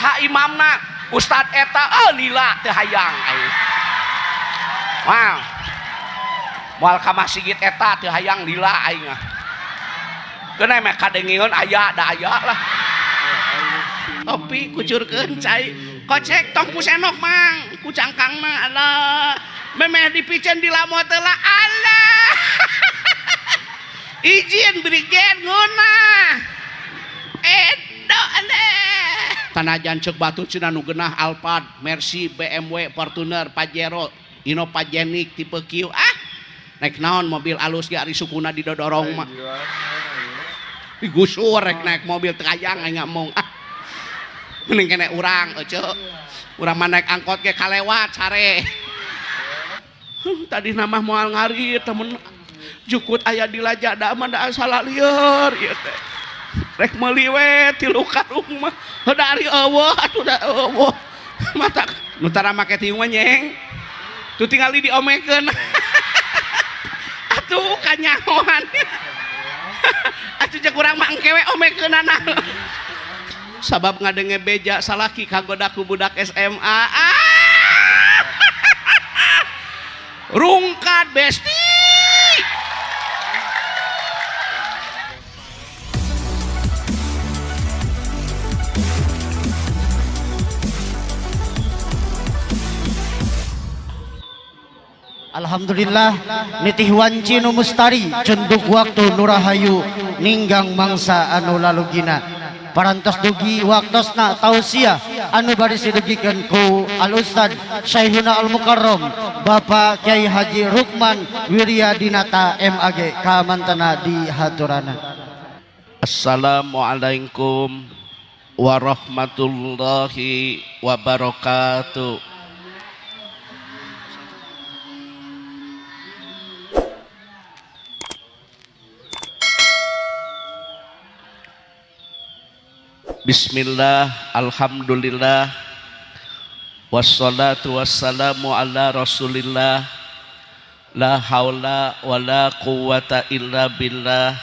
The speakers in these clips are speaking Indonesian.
saha imamna Ustad eta lila teu hayang aing. Wow. Moal ka masjid eta teu hayang lila aing. Keuna meh kadengieun aya da aya lah. Kopi kucurkeun cai. Kocek tong pusenok mang ku cangkangna Allah. Memeh dipiceun di lamot teula Allah. Izin brigjen ngeunah. Edo aleh. Tanajan ceuk batu cenah nu geunah Alphard, Mercy, BMW, Fortuner, Pajero, Innova-Genik tipe Q. Naik naon mobil alus ge ari sukuna didodorong mah. Digusur rek naik mobil teu hayang aing ngomong. Mending kene urang ceuk. Urang mah naik angkot ge kalewat sare. Tadi nama moal ngari temen jukut aya di lajada mah da salah lieur ieu teh. Rek meuli we 3 karung mah. Dari eueuh atuh da eueuh. Mata nu tara make tiung mah nyeng. Tu tinggal diomekeun. Atuh kanyahoan. Atuh jeung urang mah engke we omekeunana. Sabab ngadenge beja salaki kagoda ku budak SMA. Rungkat besti. Alhamdulillah nitih wanci nu mustari cenduk waktu nurahayu ninggang mangsa anu lalugina parantos dugi waktosna tausiah anu bari sidugikeun ku Al Ustad Syaihuna Al Mukarram Bapak Kyai Haji Rukman Wiryadinata MAG kamantana dihaturana. Assalamualaikum warahmatullahi wabarakatuh. Bismillah, alhamdulillah, wassalatu wassalamu ala rasulillah, la haula wa la quwata illa billah.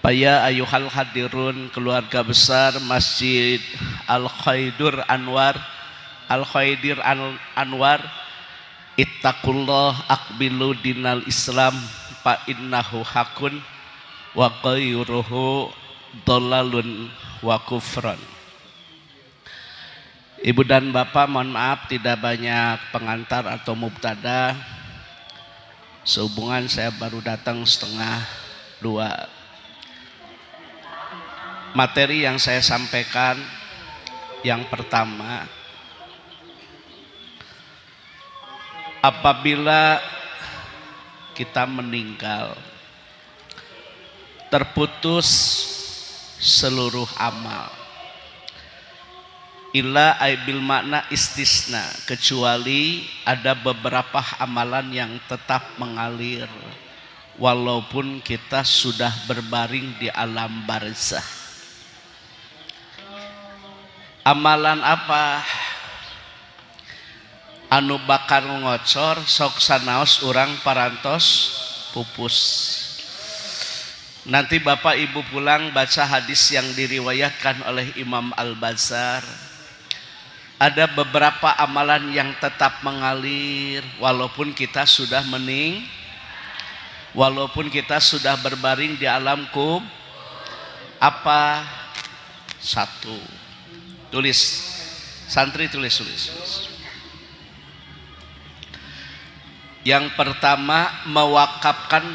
Paya ayuhal hadirun keluarga besar Masjid Al-Khaidur Anwar, Al-Khaidir Anwar, ittaqullah aqbilu dinal Islam fa innahu hakun wa ghairuhu dolalun wa kufran. Ibu dan bapak mohon maaf tidak banyak pengantar atau mubtada. Sehubungan saya baru datang 1:30. Materi yang saya sampaikan yang pertama, apabila kita meninggal terputus seluruh amal illa aibil makna istisna, kecuali ada beberapa amalan yang tetap mengalir walaupun kita sudah berbaring di alam barzah. Amalan apa? Anu bakar ngocor sok sanaos urang parantos pupus. Nanti bapak ibu pulang baca hadis yang diriwayatkan oleh Imam Al-Bazzar. Ada beberapa amalan yang tetap mengalir walaupun kita sudah walaupun kita sudah berbaring di alam kubur. Apa? 1. Tulis, santri tulis. Yang pertama, mewakafkan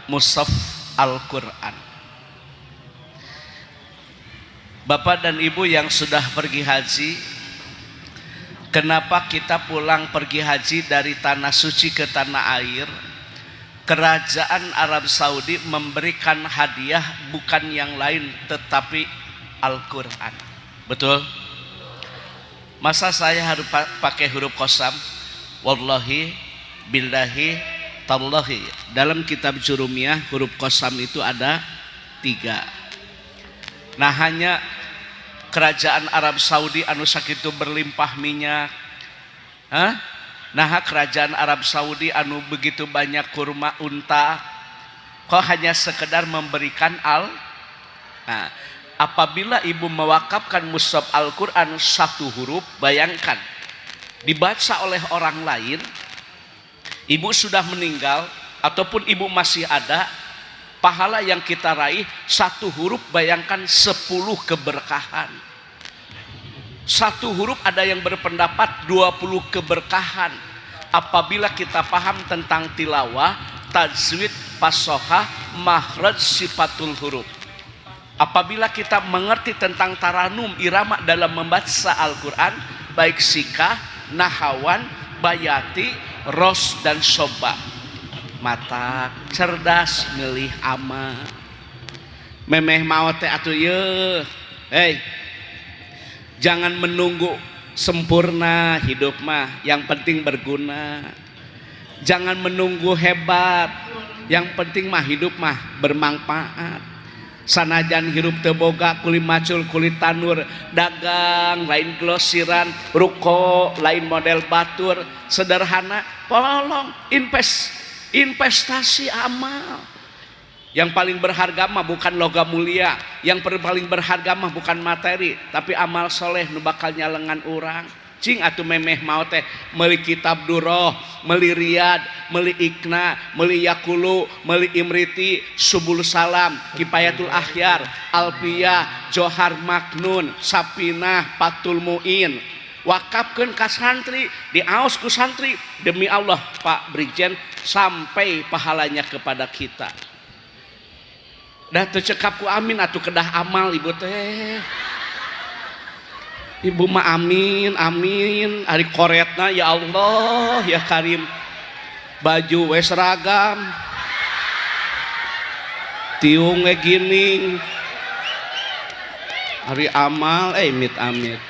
mushaf Al-Quran. Bapak dan ibu yang sudah pergi haji, kenapa kita pulang pergi haji dari tanah suci ke tanah air? Kerajaan Arab Saudi memberikan hadiah bukan yang lain tetapi Al-Quran. Betul? Masa saya harus pakai huruf qasam? Wallahi, billahi, tallahi. Dalam kitab Jurumiyah huruf qasam itu ada 3. Nah hanya kerajaan Arab Saudi anu sakitu berlimpah minyak, nah kerajaan Arab Saudi anu begitu banyak kurma unta, kok hanya sekedar memberikan apabila ibu mewakafkan mushaf Al-Quran satu huruf, bayangkan dibaca oleh orang lain, ibu sudah meninggal ataupun ibu masih ada, pahala yang kita raih satu huruf, bayangkan 10 keberkahan. Satu huruf ada yang berpendapat 20 keberkahan. Apabila kita paham tentang tilawah, tajwid, fasohah, makhraj, sifatul huruf. Apabila kita mengerti tentang taranum, irama dalam membaca Al-Quran, baik sikah, nahawan, bayati, ros, dan soba, mata cerdas milih amal. Memeh mau teh atuh ye. Hei, jangan menunggu sempurna hidup mah, yang penting berguna. Jangan menunggu hebat, yang penting mah hidup mah bermanfaat. Sanajan hirup teu boga kulit macul kulit tanur, dagang lain glosiran, ruko lain model batur, sederhana, tolong investasi amal. Yang paling berharga mah bukan logam mulia, yang paling berharga mah bukan materi, tapi amal soleh nu bakal nyalengan urang. Cing atuh memeh mau teh meuli kitab Duroh, meuli Riyad, meuli Ikna, meuli Yakulu, meuli Imriti, Subul Salam, Kifayatul Akhyar, Alfiyah, Johar Maknun, Sapinah, Fathul Muin. Wakafkeun ka santri, diaos ku santri, demi Allah Pak Brigjen, sampai pahalanya kepada kita. Dah tercekap ku amin atuh kedah amal ibu teh. Ibu mah amin, amin. Ari koretna ya Allah ya Karim. Baju we seragam. Tiung we gining. Ari amal mit amit.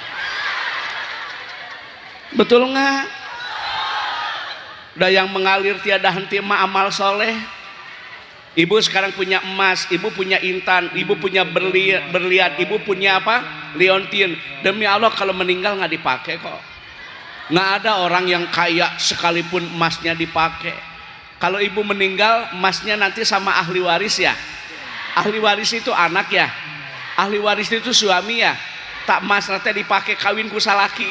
Betul nggak? Udah yang mengalir tiada henti mah amal soleh. Ibu sekarang punya emas, ibu punya intan, ibu punya berlian, ibu punya apa? Liontin. Demi Allah kalau meninggal nggak dipakai kok. Nggak ada orang yang kaya sekalipun emasnya dipakai. Kalau ibu meninggal, emasnya nanti sama ahli waris ya. Ahli waris itu anak ya. Ahli waris itu suami ya. Tak emas nanti dipakai kawin ku salaki.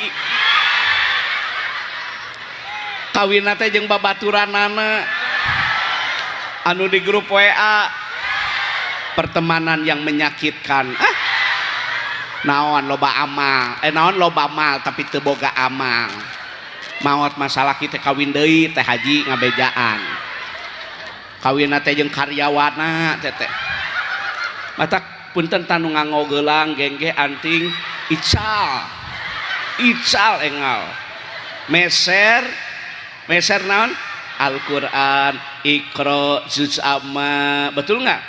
Kawin nanti jeung babaturanana. Anu di grup WA, pertemanan yang menyakitkan. Naon loba amal, naon loba amal tapi teu boga amal. Maot masalah kita kawin deui teh haji ngabejaan. Kawinna teh jeung karyawana teh. Mata punten tanu nganggo geulang gengge anting ical. Ical engal. Meser naon? Al-Quran, Iqra, Juz Amma, betul nggak?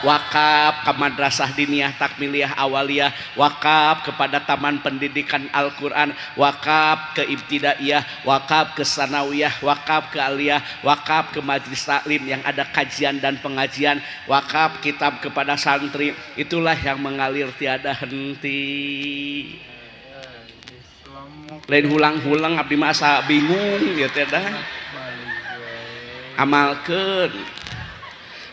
Wakaf ke madrasah diniyah takmiliyah awaliyah, wakaf kepada taman pendidikan Al-Quran, wakaf ke ibtidaiyah, wakaf ke sanawiyah, wakaf ke aliyah, wakaf ke majlis taklim yang ada kajian dan pengajian, wakaf kitab kepada santri. Itulah yang mengalir tiada henti. Lain hulang-hulang abdi masa bingung ya tiada. Amalkeun.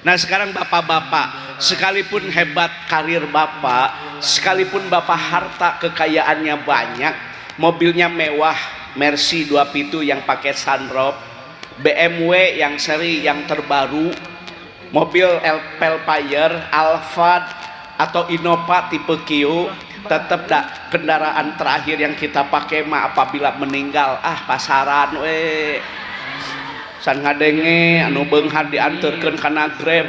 Nah sekarang bapak-bapak, sekalipun hebat karir bapak, sekalipun bapak harta kekayaannya banyak, mobilnya mewah, Mercy 2 pintu yang pakai sunroof, BMW yang seri yang terbaru, mobil Velfire, Alphard atau Innova tipe Q, tetap dah kendaraan terakhir yang kita pakai mah apabila meninggal pasaran we. San ngadenge anu beunghar dianterkeun kana Grab.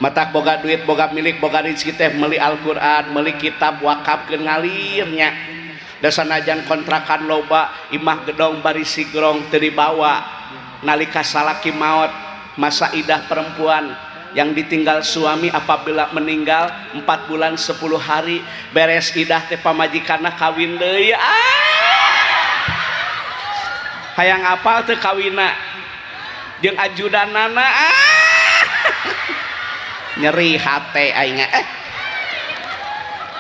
Matak boga duit, boga milik, boga rezeki teh meuli Al-Qur'an, meuli kitab wakafkeun ngalirnya. Da sanajan kontrakan loba, imah gedong bari sigrong teu dibawa. Nalika salaki maot, masa idah perempuan yang ditinggal suami apabila meninggal 4 bulan 10 hari, beres idah teh pamajikanna kawin deui. Hayang apal teu kawina jeung ajudanana nyeri hate aing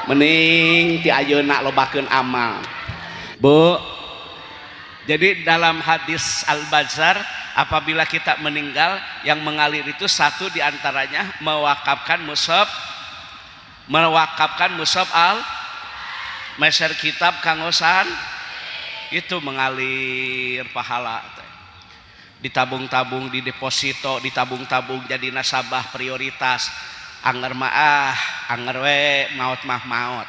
mending ti ayeuna lobakeun amal. Bu, jadi dalam hadis Al-Bazar apabila kita meninggal yang mengalir itu satu diantaranya mewakafkan mushaf al meser kitab kangosan itu mengalir pahala ditabung-tabung di deposito ditabung-tabung jadi nasabah prioritas anger we maut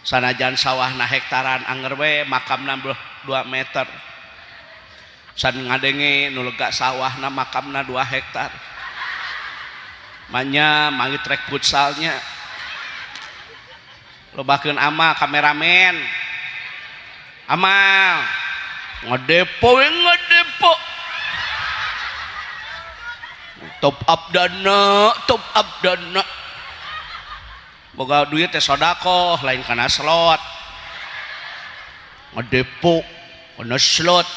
sanajan sawahna hektaran anger we makamna 2 meter san ngadenge nu lega sawahna makamna 2 hektar manya mangit rek futsalnya lobakeun ama kameramen amal ngedepo top up dana boga duit teh sodako lain kana slot ngedepo kana slot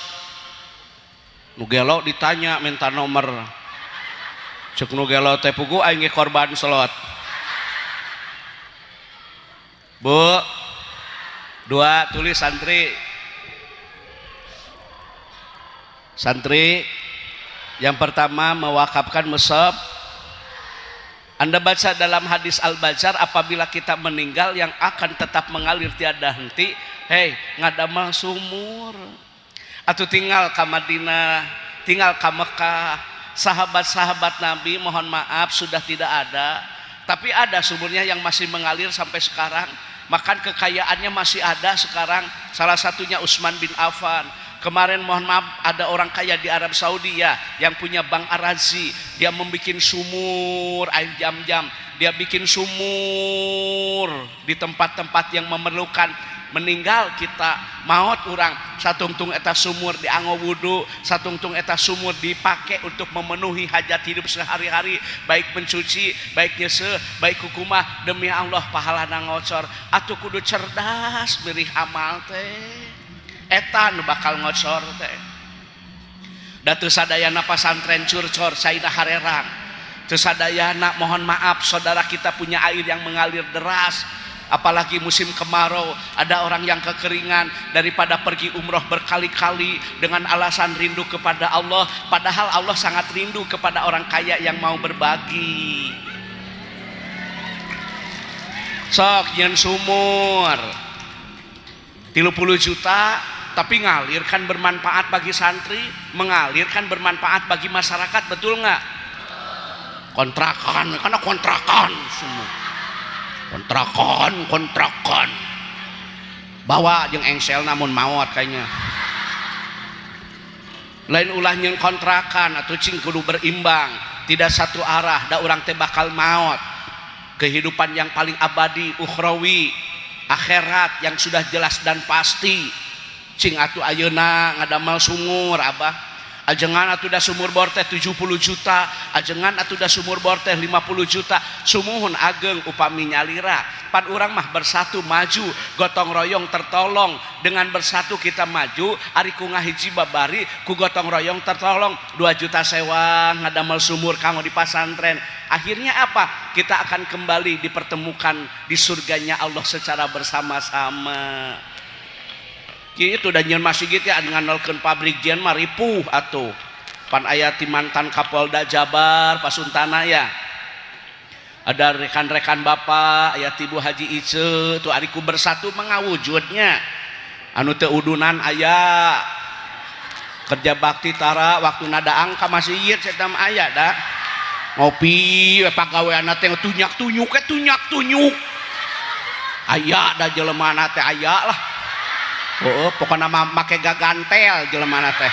nu gelo ditanya minta nomor cek nu gelo teh pugu aing ge korban slot bu 2 tulis santri yang pertama mewakafkan mushaf. Anda baca dalam hadis Al-Bajar apabila kita meninggal yang akan tetap mengalir tiada henti ngadamal sumur atau tinggal ke Madinah tinggal ke Mekah sahabat-sahabat Nabi mohon maaf sudah tidak ada tapi ada sumurnya yang masih mengalir sampai sekarang makan kekayaannya masih ada sekarang salah satunya Utsman bin Affan. Kemarin mohon maaf ada orang kaya di Arab Saudi ya yang punya bank Arazi dia membuat sumur air jam-jam dia bikin sumur di tempat-tempat yang memerlukan meninggal kita maut orang satungtung eta sumur dianggo wudu satungtung eta sumur dipakai untuk memenuhi hajat hidup sehari-hari baik mencuci baik nyese baik kukumah demi Allah pahalana ngocor atuh kudu cerdas beueuh amal teh eta nu bakal ngocor teh da teu sadayana pasantren curcor Saidah Harerang teu sadayana mohon maaf saudara kita punya air yang mengalir deras apalagi musim kemarau ada orang yang kekeringan daripada pergi umroh berkali-kali dengan alasan rindu kepada Allah padahal Allah sangat rindu kepada orang kaya yang mau berbagi sok nyen sumur 30 juta tapi ngalirkan bermanfaat bagi santri mengalirkan bermanfaat bagi masyarakat betul nggak kontrakan karena kontrakan semua kontrakan bawa jeung engsel namun maut kayaknya lain ulah yang kontrakan atau cing kudu berimbang tidak satu arah da orang teh bakal maut kehidupan yang paling abadi ukhrawi akhirat yang sudah jelas dan pasti cing atuh ayeuna ngadamal sumur abah ajengan atuh da sumur bor teh 70 juta ajengan atuh da sumur bor teh 50 juta sumuhun ageng upami nyalira pan urang mah bersatu maju gotong royong tertolong dengan bersatu kita maju ari ku ngahiji babari ku gotong royong tertolong 2 juta sewa ngadamal sumur kanggo di pasantren akhirnya apa kita akan kembali dipertemukan di surganya Allah secara bersama-sama itu dan nyen masih gitu ya nganalkeun pabrik jian mah ripuh atuh pan aya ti mantan Kapolda Jabar Pasuntana ya ada rekan-rekan bapak aya ti Bu Haji Ice tuh ariku bersatu mengawujudnya anu teu udunan aya kerja bakti tara waktu nada angka masih ieu cetam aya da ngopi pagaweana teh tunyak-tunyuk aya da jelema teh aya lah oh pokoknya make gagantel jelemana teh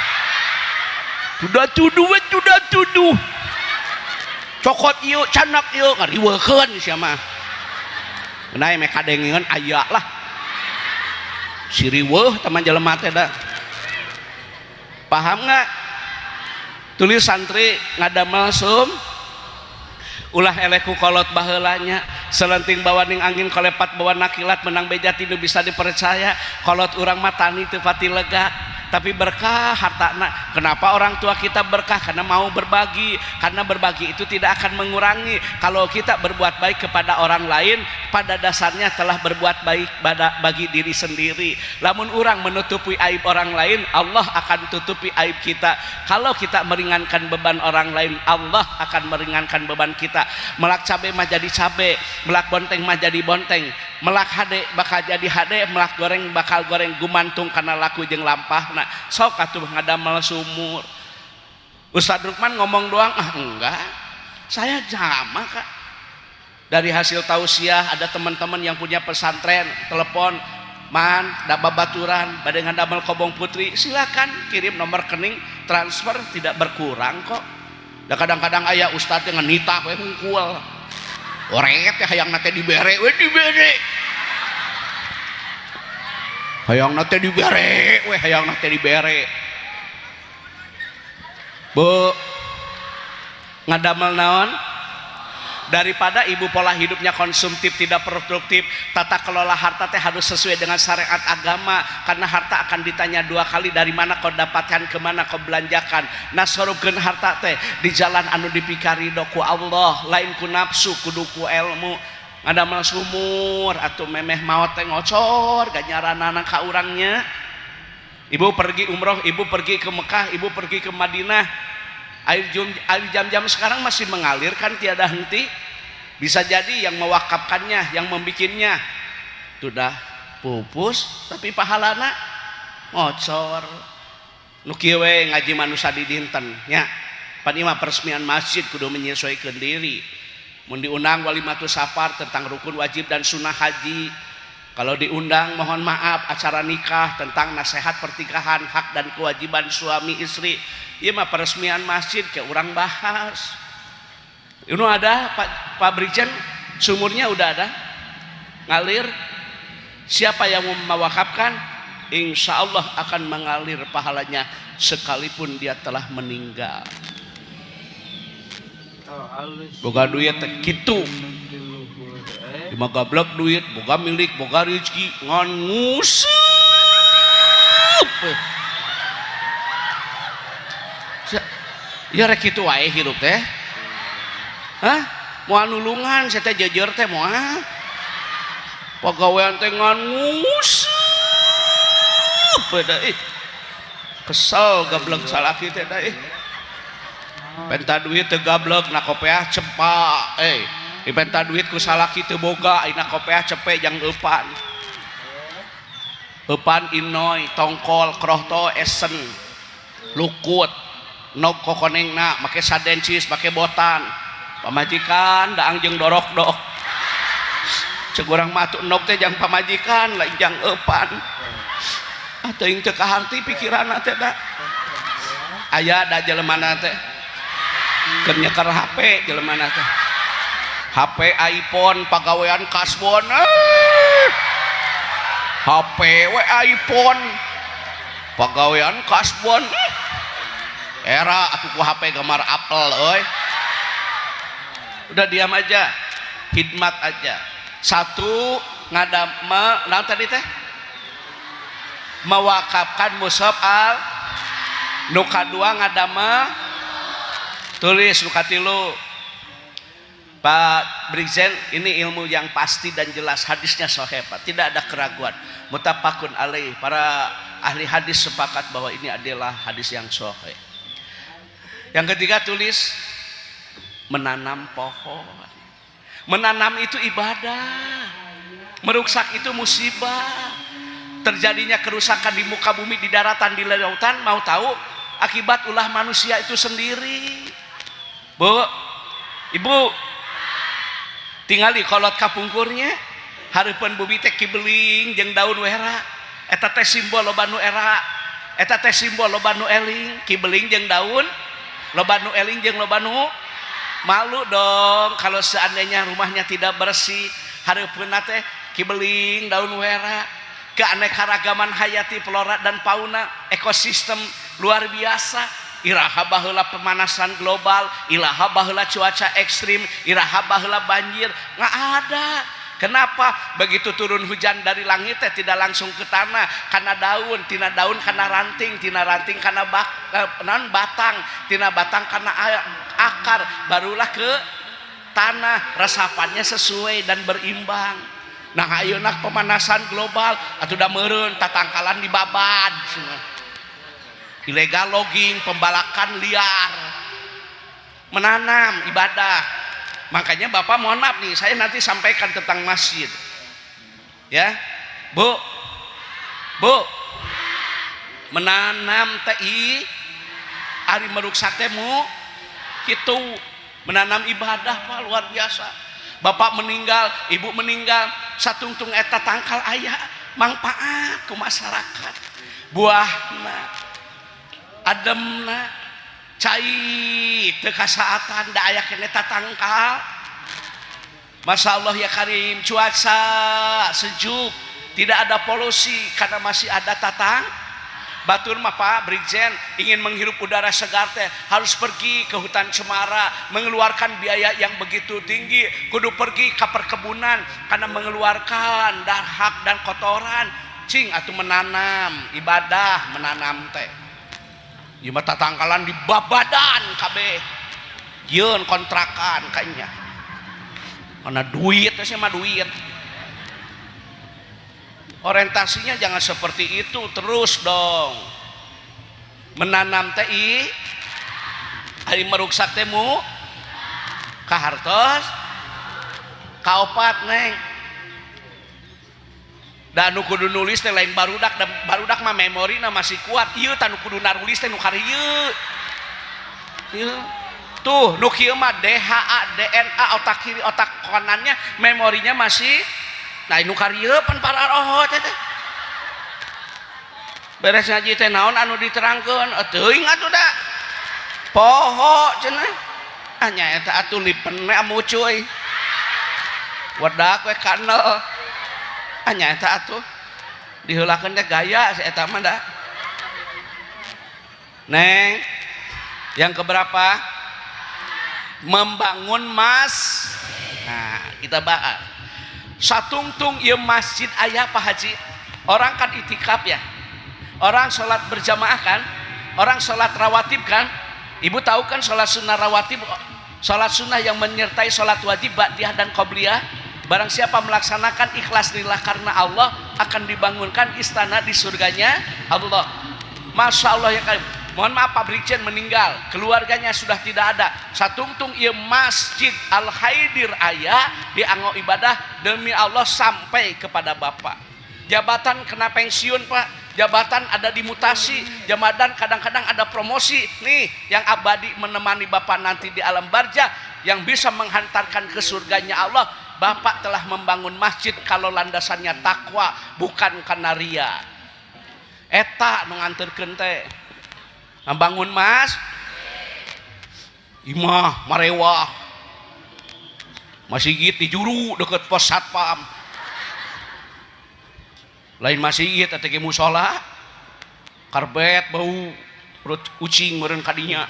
sudah tuduh cokot ieu canak ieu ngariweukeun sia mah geuna me kadengeun aya lah si riweuh teman jelema teh da paham nggak tulis santri ngadamel sum ulah eleku kolot baheulanya selenting bawa ning angin kolepat bawa nakilat menang beja tinu bisa dipercaya kolot urang matani teu pati lega tapi berkah hartana. Kenapa orang tua kita berkah? Karena mau berbagi. Karena berbagi itu tidak akan mengurangi. Kalau kita berbuat baik kepada orang lain, pada dasarnya telah berbuat baik bagi diri sendiri. Lamun orang menutupi aib orang lain, Allah akan tutupi aib kita. Kalau kita meringankan beban orang lain, Allah akan meringankan beban kita. Melak cabe mah jadi cabe, melak bonteng mah jadi bonteng, melak hade bakal jadi hade, melak goreng bakal goreng, gumantung karena laku jeung lampah. Nah, sok atuh ngadamel sumur. Ustaz Rukman ngomong doang, enggak, saya jama Kak. Dari hasil tausiah ada teman-teman yang punya pesantren, telepon, man, da babaturan, bade ngadamel kobong putri, silakan kirim nomor rekening, transfer tidak berkurang kok. Da kadang-kadang aya ustaz yang ngenita we hungkul. Oret teh hayang nate dibere, we dibere. Hayang nate dibere, we hayang nate dibere. Bu, ngadamel naon? Daripada ibu pola hidupnya konsumtif tidak produktif, tata kelola harta teh harus sesuai dengan syariat agama, karena harta akan ditanya 2 kali, dari mana kau dapatkan, kemana kau belanjakan. Nah sorupkeun harta teh di jalan anu dipikari ku Allah, lain ku nafsu, kudu ku ilmu. Ngadamel sumur atuh memeh maot teh ngocor ganyaranana ka urangnya. Ibu pergi umroh, ibu pergi ke Mekah, ibu pergi ke Madinah, air jam-jam sekarang masih mengalir kan tiada henti. Bisa jadi yang mewakafkannya, yang membikinnya sudah pupus, tapi pahalana ngocor. Nu kieu we ngaji manusia di dinten nya. Pan imah peresmian masjid kudu menyesuaikan diri. Mun diundang walimatus safar tentang rukun wajib dan sunnah haji. Kalau diundang mohon maaf acara nikah tentang nasihat pertikahan, hak dan kewajiban suami istri. Iya mah peresmian masjid ke orang bahas. Ini ada Pak Brigjen, sumurnya udah ada, ngalir. Siapa yang mau mewakafkan, insya Allah akan mengalir pahalanya sekalipun dia telah meninggal. Boga duit gitu. Lima gablek duit, boga milik, boga rezeki, ngan ngusup. Ya rek kitu wae hirup teh. Hah? Moal nulungan saya teh jejer teh moal. Pagawean teh ngan ngusup. Da kesel gablek salaki teh da Penta duit teh gablek na kopeah cempa. Dipenta duit ku salaki teu boga ayeuna kopeah cepet jang eupan. Eupan inoy, tongkol, krohto, esen, lukut, nog kokonengna, make sadencis, make botan. Pamajikan daang jeung dorok-dok. Ceuk urang mah atuh nog teh jang pamajikan, lain jang eupan. Teuing teu kaharti pikiranna teh da. Aya da jelemana teh. Keur nyeker HP jelemana teh. HP iPhone pagawean kasbon. HP we iPhone pagawean kasbon. Era atuh ku HP gambar apel euy. Udah diam aja, khidmat aja. Satu ngadama naon tadi teh? Mewakafkan mushaf al. Nu kadua ngadama tulis nu katilu. Pak Brigjen, ini ilmu yang pasti dan jelas, hadisnya sahih Pak, tidak ada keraguan. Muttafaqun alaih, para ahli hadis sepakat bahwa ini adalah hadis yang sahih. Yang ketiga tulis menanam pohon. Menanam itu ibadah, merusak itu musibah. Terjadinya kerusakan di muka bumi, di daratan, di lautan, mau tahu akibat ulah manusia itu sendiri. Bu, ibu, tinggal di kolot kapungkurnya hareupeun bubi teh kibeling jeung daun wera, eta teh simbol loba nu era, eta teh simbol loba nu eling. Kibeling jeung daun, loba nu eling jeung loba nu malu dong kalau seandainya rumahnya tidak bersih. Hareupeunna teh kibeling daun wera, keanekaragaman hayati flora dan fauna, ekosistem luar biasa. Iraha baheula pemanasan global, iraha baheula cuaca ekstrim, iraha baheula banjir, nggak ada. Kenapa begitu turun hujan dari langit tidak langsung ke tanah? Karena daun, tina daun karena ranting, tina ranting karena batang, tina batang karena akar, barulah ke tanah. Resapannya sesuai dan berimbang. Nah ayeuna pemanasan global atuh da meureun tatangkalan dibabad. Ilegal logging, pembalakan liar, menanam ibadah. Makanya Bapak mohon maaf nih, saya nanti sampaikan tentang masjid. Ya, Bu, menanam teh ari meruksak temu kitu, menanam ibadah Pak luar biasa. Bapak meninggal, Ibu meninggal, satungtung eta tangkal aya manfaat ke masyarakat. Buahna, ademna, cai teu kasaatan da aya keneh tatangkal. Masya Allah ya Karim, cuaca sejuk, tidak ada polusi karena masih ada tatang. Batur mah Pak Brigjen ingin menghirup udara segar teh harus pergi ke hutan cemara, mengeluarkan biaya yang begitu tinggi, kudu pergi ke perkebunan karena mengeluarkan dahak dan kotoran. Cing atuh menanam ibadah, menanam teh ieu mah tatangkalan di babadan kabeh. Yeun kontrakan kayaknya. Karena duit teh mah duit. Orientasinya jangan seperti itu terus dong. Menanam teh ari meruksak teh mu kahartos kaopat neng. Dan nu kudu nulis teh lain barudak, dan barudak mah memorina masih kuat. Ieu tah nu kudu narulis teh nu kareu. Ieu. Tuh nu kieu mah DHA, DNA otak kiri, otak kanannya memorinya masih. Nah nu kareu pan para roho teh. Beres ngaji teh naon anu diterangkeun? Teuing atuh da. Poho cenah. Anya eta atuh lipen we amu cuy. Wedak we kanel. Anya eta atuh diheulakeun teh gaya si eta mah da. Neng, yang keberapa? Membangun mas. Nah, kita bahas. Satungtung ieu masjid aya Pak Haji. Orang kan itikaf ya. Orang sholat berjamaah kan? Orang sholat rawatib kan? Ibu tahu kan sholat sunnah rawatib, sholat sunnah yang menyertai sholat wajib ba'diyah dan qobliyah. Barang siapa melaksanakan ikhlas lillah karena Allah akan dibangunkan istana di surganya Allah. Masya Allah ya Karim. Mohon maaf Pak Brigjen meninggal, keluarganya sudah tidak ada. Satungtung ieu masjid Al-Khaidir aya dianggo ibadah demi Allah sampai kepada Bapak. Jabatan kena pensiun Pak, jabatan ada dimutasi, jabatan kadang-kadang ada promosi. Nih yang abadi menemani Bapak nanti di alam barzah, yang bisa menghantarkan ke surganya Allah. Bapak telah membangun masjid kalau landasannya takwa, bukan karena ria. Eta nu nganterkeun teh membangun mas imah marewah masjid di juru deket pos satpam. Lain masjid eta ge musola karbet bau perut kucing meureun kadinya.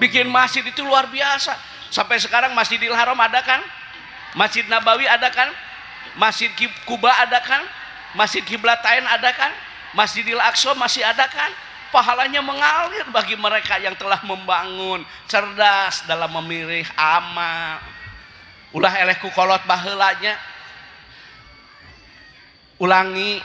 Bikin masjid itu luar biasa. Sampai sekarang Masjidil Haram ada kan? Masjid Nabawi ada kan? Masjid Kuba ada kan? Masjid Qiblatain ada kan? Masjidil Aqsa masih ada kan? Pahalanya mengalir bagi mereka yang telah membangun, cerdas dalam memilih amal. Ulah eleh ku kolot baheulanya. Ulangi.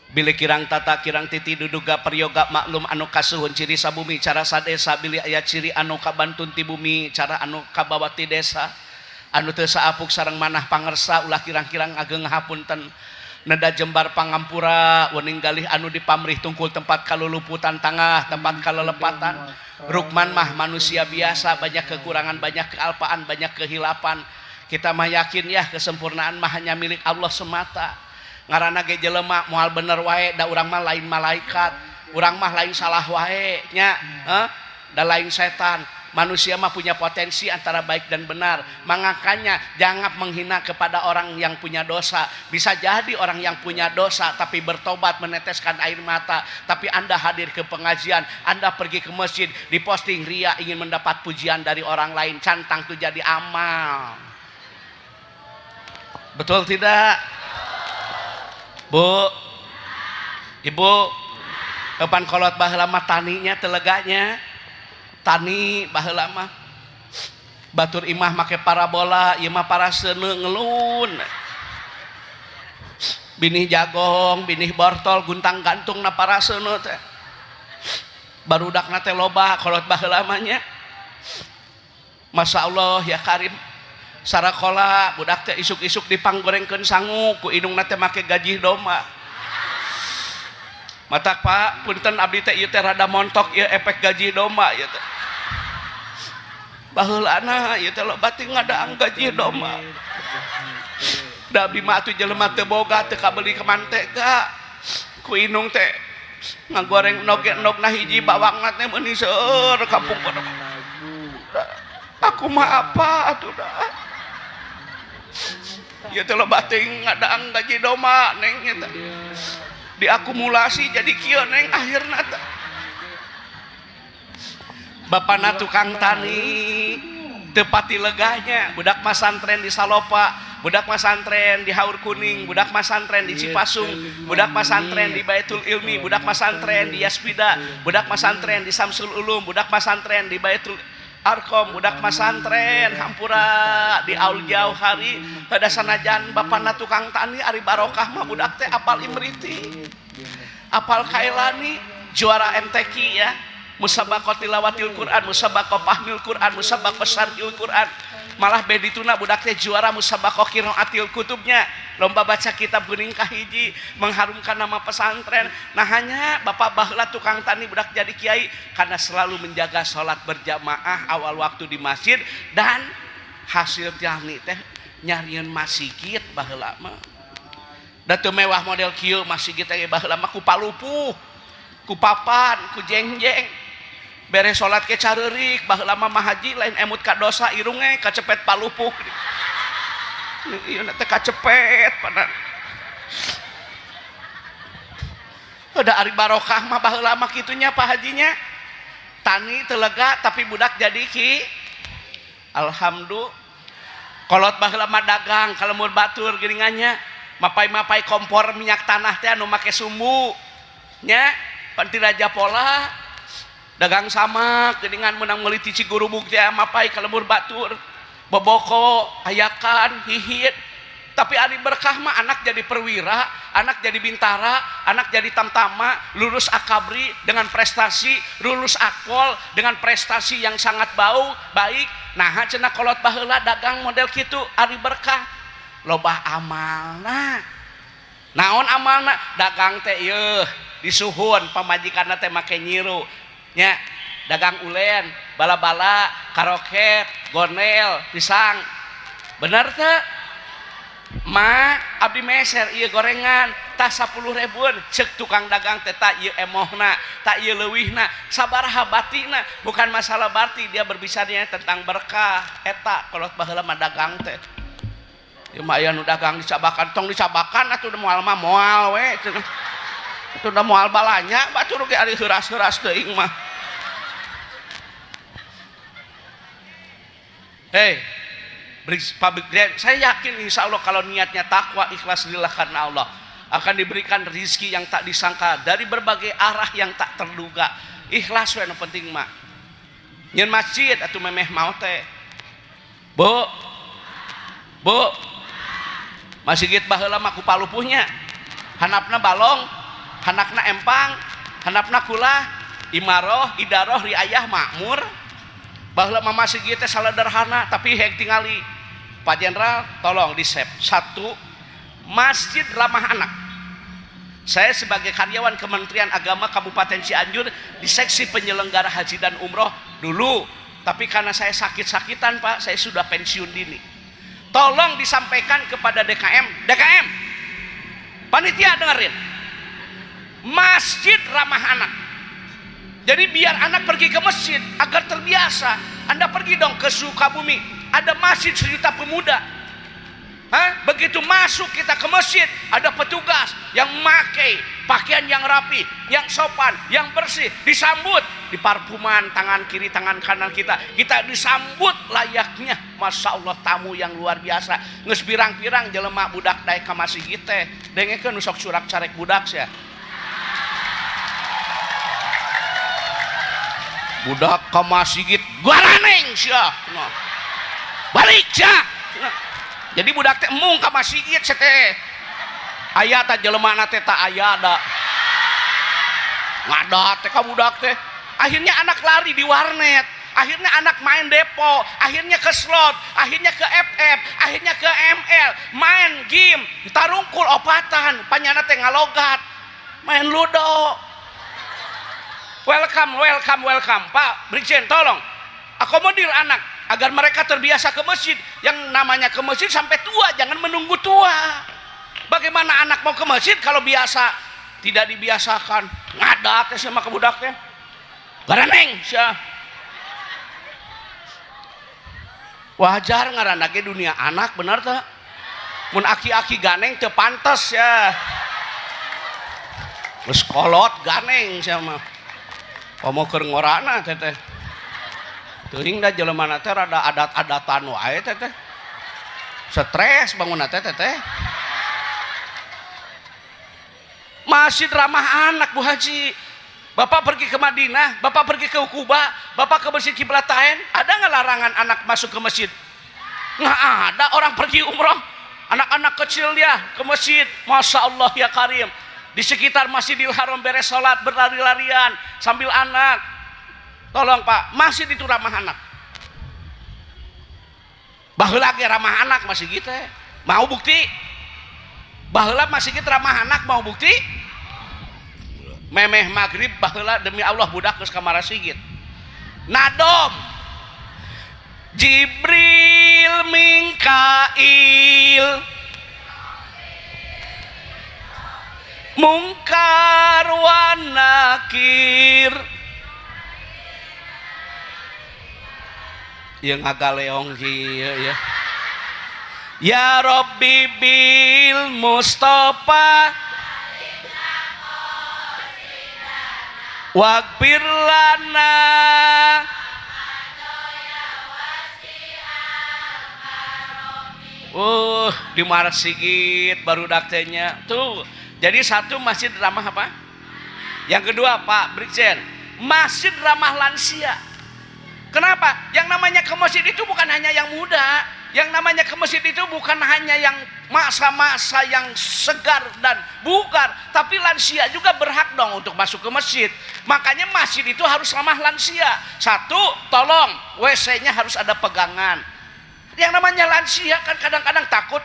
Bili kirang tata kirang titi duduga peryoga maklum anu kasuhun ciri sabumi cara sadesa bili aya ciri anu kabantun ti bumi cara anu kabawa ti desa anu teu saapuk sareng manah pangersa ulah kirang-kirang ageng hapunten neda jembar pangampura wening galih anu dipamrih tungkul tempat kaluluputan tangah tempat kalelepatan rukman mah manusia biasa banyak kekurangan banyak kealpaan banyak kehilapan kita mah yakin ya kesempurnaan mah hanya milik Allah semata. Ngaranna ge jelema moal bener wae da urang mah lain malaikat, urang mah lain salah wae nya, da lain setan. Manusia mah punya potensi antara baik dan benar. Makanya jangan menghina kepada orang yang punya dosa. Bisa jadi orang yang punya dosa tapi bertobat meneteskan air mata, tapi Anda hadir ke pengajian, Anda pergi ke masjid, diposting ria ingin mendapat pujian dari orang lain, cantang tuh jadi amal. Betul tidak? Bu, ibu, kapan kolot baheula mah taninya teleganya, tani baheula mah batur imah make parabola, ieu mah paraseuneu ngelun. Binih jagong, binih bortol, guntang gantung na paraseuneu teh. Barudakna teh loba kolot baheula mah nya. Masya Allah ya Karim. Sarakola budak teh isuk-isuk dipanggorengkeun sangu ku indungna teh make gaji domba. Matak Pak, punten abdi teh ieu teh rada montok ieu efek gaji domba ieu teh. Baheulana ieu teh loba teh ngadaang gaji domba. Da abdi mah atuh jelema teu boga teu kabeli ke mantega. Ku indung teh ngagoreng nog-nogna hiji bawangna teh meuni seueur kampung kodok. Aku mah apa atuh dah. Ya teh loba teuing ngadaang gaji domba neng eta. Diakumulasi jadi kieu neng akhirna teh. Bapana tukang tani teu pati legahnya, budak masantren di Salopa, budak masantren di Haur Kuning, budak masantren di Cipasung, budak masantren di Baitul Ilmi, budak masantren di Yaspida, budak masantren di Samsul Ulum, budak masantren di Baitul Arkom, budak masantren hampura di Aul Jauhari. Pada sanajan bapana tukang tani ari barokah mah budak teh apal Imriti, apal Kailani, juara MTQ ya, musabaqah tilawatil Quran, musabaqah fahmil Quran, musabaqah syarhil Quran. Malah bedituna budak teh juara musabaqah qiraatil kutubnya, lomba baca kitab geuning kahiji, mengharumkan nama pesantren. Nah hanya bapak baheula tukang tani budak jadi kiai karena selalu menjaga sholat berjamaah awal waktu di masjid dan hasil tani teh nyarieun masjid baheula mah. Da teu mewah model kieu masjid teh baheula mah ku palupuh, ku papan, ku jengjeng. Beres sholat ke careurik baheula mah haji lain emut ka dosa irunge kacepet palupuh. Ieu teh kacepet padan. Udah ari barokah mah baheula mah kitunya Pak Hajinya. Tani teu lega tapi budak jadi ki. Alhamdulillah. Kolot baheula mah dagang kalemur batur geuningannya. Mapai-mapai kompor minyak tanah teh anu make sumbu. Nya pan ti Raja Pola dagang sama geuningan menang meuli ti Cigurubuk teh mapai kalemur batur. Boboko, ayakan, hihit. Tapi ari berkah mah anak jadi perwira, anak jadi bintara, anak jadi tamtama, lulus akabri dengan prestasi, lulus akpol dengan prestasi yang sangat baik. Nah cenah kolot baheula dagang model kitu ari berkah. Loba amalna. Naon amalna? Dagang teh ieu disuhun pamajikanna teh make nyiru. Nya dagang ulen, bala-bala, karoket, gonel, pisang. Bener teh? Ma abdi meser ieu gorengan tah 10.000 ceuk tukang dagang teh tak ieu emohna, tak ieu leuwihna, sabaraha batina, bukan masalah berarti dia berbicaranya tentang berkah eta kolot baheula mah dagang teh. Ieu mah aya nu dagang dicabakan, tong dicabakan atuh moal mah moal we cenah. Atuh da moal balanya batur ge ari heuras-heuras teuing mah. Hei, saya yakin insya Allah kalau niatnya takwa ikhlas lillah karena Allah akan diberikan rizki yang tak disangka dari berbagai arah yang tak terduga. Ikhlas yang penting mah. Nyen masjid atau memeh mau teh. Bu, masjid baheula mah ku palupuhnya. Hanapna balong, hanakna empang, hanapna kulah, imaroh, idaroh, riayah makmur. Baheula mah masjid teh saladerhana tapi heg tingali. Pak Jenderal tolong di save. 1, masjid ramah anak. Saya sebagai karyawan Kementerian Agama Kabupaten Cianjur di seksi penyelenggara haji dan umroh dulu, tapi karena saya sakit-sakitan Pak, saya sudah pensiun dini. Tolong disampaikan kepada DKM, panitia dengerin, masjid ramah anak. Jadi biar anak pergi ke masjid agar terbiasa. Anda pergi dong ke Sukabumi, ada masjid 1.000.000 pemuda. Hah? Begitu masuk kita ke masjid, ada petugas yang memakai pakaian yang rapi, yang sopan, yang bersih, disambut di parfuman tangan kiri, tangan kanan kita disambut layaknya, masya Allah, tamu yang luar biasa. Nges pirang-pirang jelema budak daek ka masjid teh dengekeun nu sok surak carek budak sia. Budak ka masjid garaneng sia. Balik sia. Jadi budak teh emung ka masjid teh aya ta jelema teh ta aya da ngadat teh ka budak teh. Akhirnya anak lari di warnet, akhirnya anak main depo, akhirnya ke slot, akhirnya ke FF, akhirnya ke ML, main game, tarungkul opatan, panyana teh ngalogat, main ludo. Welcome, Pak Brigjen, tolong akomodir anak agar mereka terbiasa ke masjid. Yang namanya ke masjid sampai tua, jangan menunggu tua. Bagaimana anak mau ke masjid kalau biasa tidak dibiasakan? Ngadat sama ke budaknya garaneng sia. Wajar ngaranna ge dunia anak, bener teh? Mun aki-aki ganeng teu pantes ya. Geus kolot ganeng sia mah. Komo keur ngorana teh teh. Teuing da jelema teh rada adat-adatan wae teh teh. Stres bangunna teh teh. Masjid ramah anak Bu Haji. Bapak pergi ke Madinah, Bapak pergi ke Kuba, Bapak ke Masjid Kiblatain, ada nggak larangan anak masuk ke masjid? Nggak ada. Orang pergi umroh, anak-anak kecil dia ke masjid, masya Allah ya Karim. Di sekitar Masjidil Haram beres sholat berlari-larian sambil anak. Tolong Pak, masjid itu ramah anak. Baheula ge ramah anak masih gitu. Mau bukti? Baheula masih gitu ramah anak, mau bukti? Memeh maghrib baheula demi Allah budak geus ka marasigit. Nadom Jibril Mingkail Mungkar wa Nakir. Yang ngagaleong kieu ya. Ya Rabbi bil Mustafa Waghfir lana di Marsigit baru daktenya tuh. Jadi satu masjid ramah apa? Yang kedua Pak Brigjen, masjid ramah lansia. Kenapa? Yang namanya ke masjid itu bukan hanya yang muda, yang namanya ke masjid itu bukan hanya yang masa-masa yang segar dan bugar, tapi lansia juga berhak dong untuk masuk ke masjid. Makanya masjid itu harus ramah lansia. Satu, tolong WC-nya harus ada pegangan. Yang namanya lansia kan kadang-kadang takut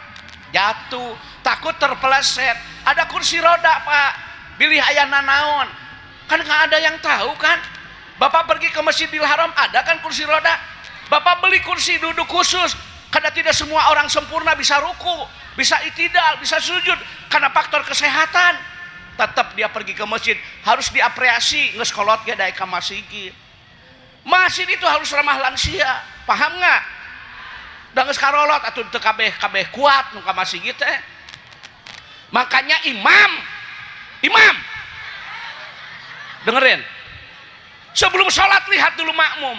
jatuh, takut terpeleset. Ada kursi roda Pak, pilih ayana naon, kan nggak ada yang tahu kan. Bapak pergi ke Masjidil Haram, ada kan kursi roda. Bapak beli kursi duduk khusus, karena tidak semua orang sempurna bisa ruku, bisa itidal, bisa sujud, karena faktor kesehatan. Tetap dia pergi ke masjid harus diapresiasi, geus kolot ge daek ka masjid. Masjid itu harus ramah lansia, paham nggak? Da geus karolot atuh teu kabeh kuat nu ka masjid teh. Makanya imam dengerin, sebelum sholat lihat dulu makmum.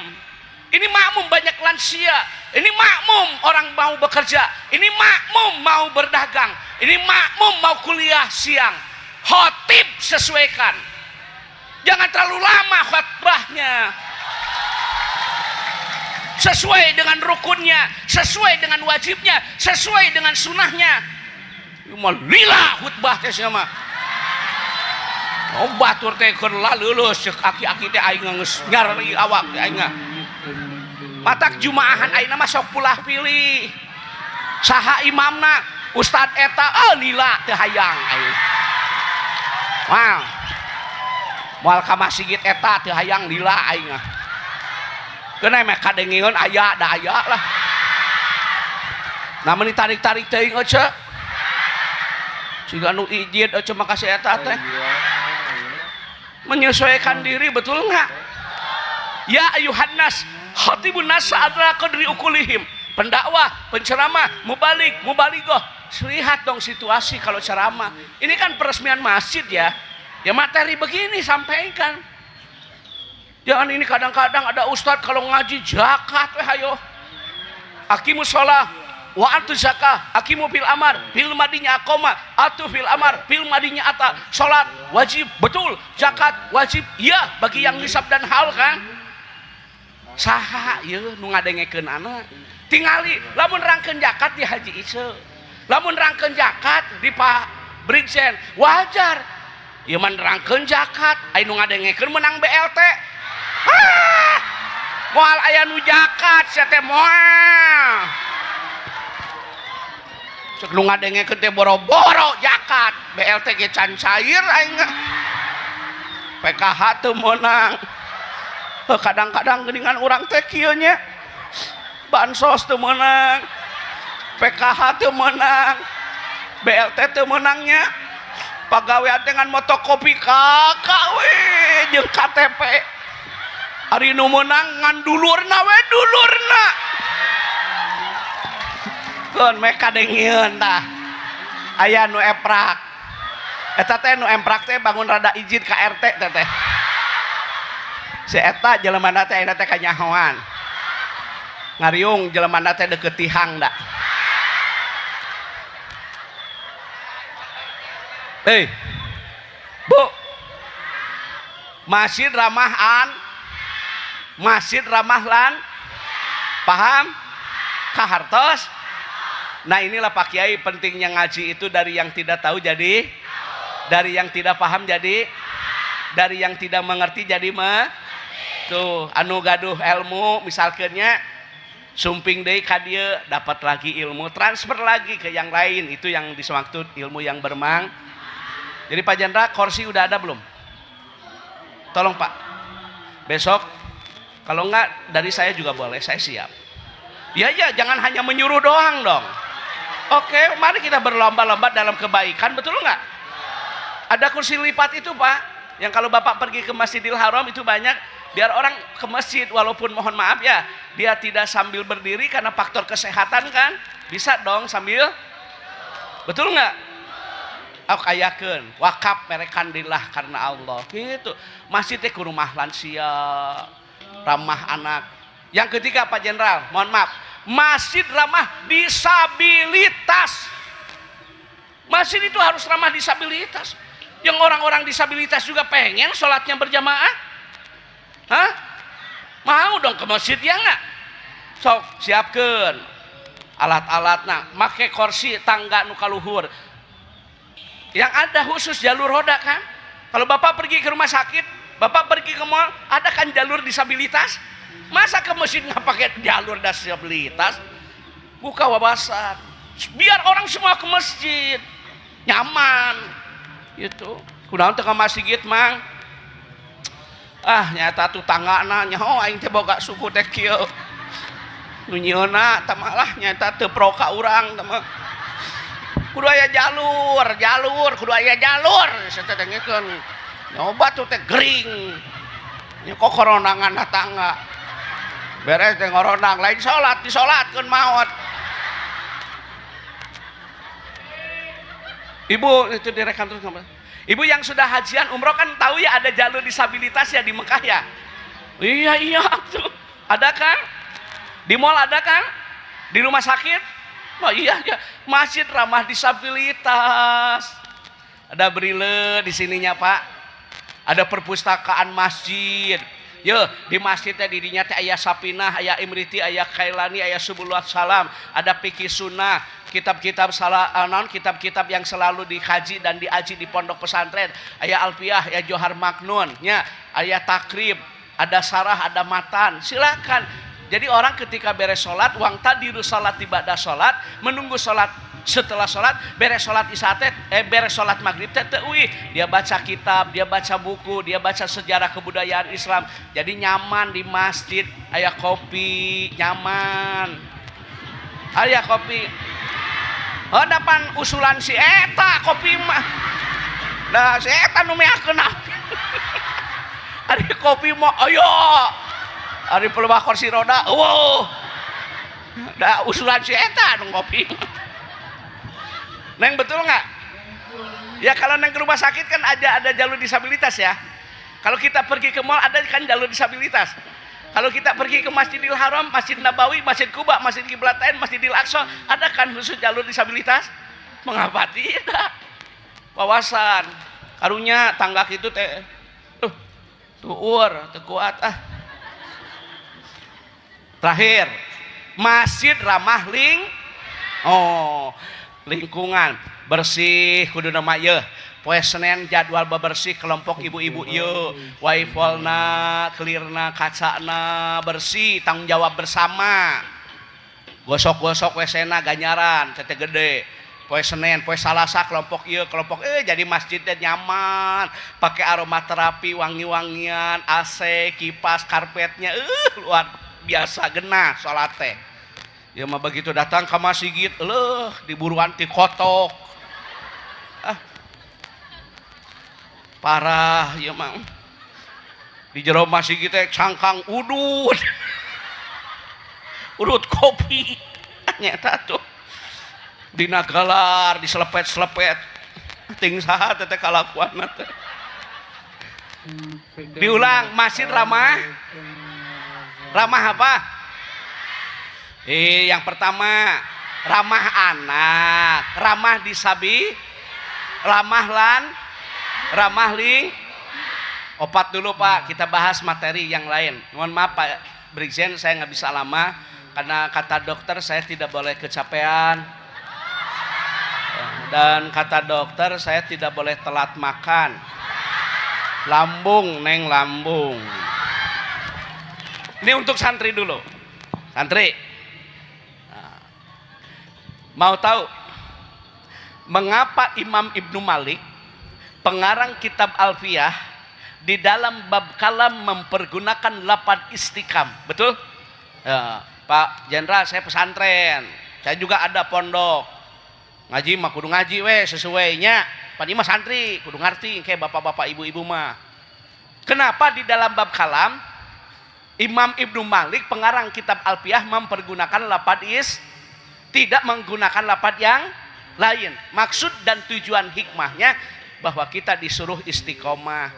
Ini makmum banyak lansia, ini makmum orang mau bekerja, ini makmum mau berdagang, ini makmum mau kuliah siang. Khotib sesuaikan, jangan terlalu lama khotbahnya, sesuai dengan rukunnya, sesuai dengan wajibnya, sesuai dengan sunnahnya. Lila khutbah teh sia mah batur teh keur laleuleuh ceuk aki-aki teh aing geus nyari awak teh aing. Matak jumaahan ayeuna mah sok pulah pilih saha imamna, ustad eta lila teu hayang aing. Wow, moal ka masjid eta teu hayang lila aing. Keuna mah kadengeun aya da aya lah. Namun ditarik-tarik teuing eueuh. Siga nu ijid eueuh makasih eta teh. Menyesuaikan diri, betul nggak? Ya ayuhan nas, khatibun nas sa'adra qadri ukulihim. pendakwah, penceramah, mubalik, mubaligoh. Lihat dong situasi kalau ceramah. Ini kan peresmian masjid ya. Ya materi begini sampaikan. Jangan ini kadang-kadang ada ustadz kalau ngaji zakat hayo. Aqimus shalah wa atuz zakah, aqimu fil amar fil madinya aqoma, atu fil amar fil madinya ata. Salat wajib betul, zakat wajib iya bagi yang nisab dan hal kan. Saha ieu nu ngadengekeun anak. Tingali lamun rangkeun zakat di haji iseu. Lamun rangkeun zakat di Pak Brigjen wajar. Ieu man rangkeun zakat aya nu ngadengekeun menang BLT. Moal aya nu zakat sia teh moal. Cek nu ngadengekeun teh boro-boro zakat, BLT ge can cair aing. PKH teu meunang. Kadang-kadang geuningan urang teh kieu nya. Bansos teu meunang. PKH teu meunang. BLT teu meunangnya. Pagawean dengan motokopi kakak we jeung KTP. Ari nu meunang ngan dulurna we dulurna. Keun meka dengieun tah. Aya nu eprak. Eta teh nu emprak teh bangun rada izin ka RT teh teh. Si eta jelemanna teh ayeuna teh kanyahoan. Ngariung jelemanna teh deukeut tihang da. Bu. Masjid ramahan. Masjid ramah lan paham kahartos. Nah inilah Pak Kiai pentingnya ngaji itu dari yang tidak tahu jadi dari yang tidak paham jadi dari yang tidak mengerti jadi tuh anu gaduh ilmu misalkannya sumping deui ka dieu dapat lagi ilmu transfer lagi ke yang lain itu yang dimaksud ilmu yang bermang. Jadi Pak Jendra kursi udah ada belum? Tolong Pak besok kalau enggak dari saya juga boleh, saya siap. Ya jangan hanya menyuruh doang dong. Oke, mari kita berlomba-lomba dalam kebaikan, betul enggak? Ada kursi lipat itu Pak, yang kalau Bapak pergi ke Masjidil Haram itu banyak, biar orang ke masjid walaupun mohon maaf ya, dia tidak sambil berdiri karena faktor kesehatan kan, bisa dong sambil, betul enggak? Ayakeun, wakaf merekandillah karena Allah, gitu. Masjid teh ku rumah lansia, ramah anak. Yang ketiga Pak Jenderal, mohon maaf, masjid ramah disabilitas. Masjid itu harus ramah disabilitas. Yang orang-orang disabilitas juga pengen sholatnya berjamaah. Hah? Mau dong ke masjid ya enggak? Sok siapkan alat-alatna, make kursi tangga nu kaluhur. Yang ada khusus jalur roda kan? Kalau Bapak pergi ke rumah sakit, Bapak pergi ke mall, ada kan jalur disabilitas? Masa ke masjid nggak pakai jalur disabilitas? Buka wawasan. Biar orang semua ke masjid. Nyaman. Gitu. Kunaon teh ka masjid mang? Ah, nyata tuh tanggana nyaho aing teh boga suku teh kieu. Nu nyieuna tah malah nyata teu pro ka urang tah mah. Kudu aya jalur, kudu aya jalur. Saya dengekeun. Nyoba tuh teh gering. Nya kok koronangan tangga. Beres teh ngoronang lain salat disolatkeun maot. Ibu itu direkam terus gambar. Ibu yang sudah hajian umroh kan tahu ya ada jalur disabilitas ya di Mekah ya. Iya tuh. Ada kan? Di mall ada kan? Di rumah sakit? Oh iya. Masjid ramah disabilitas. Ada brile di sininya Pak. Ada perpustakaan masjid. Yo di masjidnya dirinya teh aya Sapinah, aya Imriti, aya Kailani, aya Subulullah Salam, ada fikih sunnah, kitab-kitab kitab-kitab yang selalu dikaji dan diaji di pondok pesantren, aya Alfiyah, aya Johar Maknun, nya, aya takrib, ada sarah, ada matan. Silakan. Jadi orang ketika beres sholat, wang tadiru salat ibadah sholat, menunggu sholat, setelah sholat, beres sholat isya teh, beres sholat maghrib teh teuih, dia baca kitab, dia baca buku, dia baca sejarah kebudayaan Islam. Jadi nyaman di masjid, aya kopi, nyaman. Aya kopi. Oh, dapan usulan si eta kopi mah. Nah, si eta nu meakeun. Ari kopi mah ayo. Ari pelebah kursi roda, wow. Da usulan si eta anu ngopi. Neng betul nggak? Ya kalau neng ke rumah sakit kan ada jalur disabilitas ya. Kalau kita pergi ke mall ada kan jalur disabilitas. Kalau kita pergi ke Masjidil Haram, Masjid Nabawi, Masjid Kuba, Masjid Qiblatain, Masjidil Aqsa, ada kan khusus jalur disabilitas? Mengapa tidak? Wawasan, karunya tangga itu teh, tuur, kuat ah. Terakhir, masjid ramah lingkungan, bersih, kudu nama ye. Poe Senin jadwal bebersih kelompok ibu-ibu yuk waifalna, kelirna, kacana bersih, tanggung jawab bersama. Gosok-gosok wesena ganyaran tete gede. Poe Senin, poe Salasa kelompok yuk kelompok jadi masjidnya nyaman, pakai aromaterapi, wangi-wangian, AC, kipas, karpetnya luar biasa genah salat teh. Ya mah begitu datang ke masjid diburuan ti kotok. Parah ya mang di jero masih kita cangkang udut kopi nyata tuh dina galar diselepet ting saha teh kalakuan teh. Diulang, masjid ramah apa? Yang pertama ramah anak, ramah disabi, ramah opat dulu Pak, kita bahas materi yang lain. Mohon maaf Pak Brigjen, saya nggak bisa lama karena kata dokter saya tidak boleh kecapean dan kata dokter saya tidak boleh telat makan. Lambung neng lambung. Ini untuk santri dulu. Santri mau tahu mengapa Imam Ibnu Malik pengarang kitab Alfiyah di dalam bab kalam mempergunakan lafaz istiqam, betul? Ya, Pak Jenderal, saya pesantren, saya juga ada pondok, ngaji mah kudu ngaji sesuainya. Pak mah santri, kudu ngerti kayak bapak-bapak ibu-ibu mah. Kenapa di dalam bab kalam Imam Ibnu Malik pengarang kitab Alfiyah mempergunakan lafaz tidak menggunakan lafaz yang lain? Maksud dan tujuan hikmahnya bahwa kita disuruh istiqomah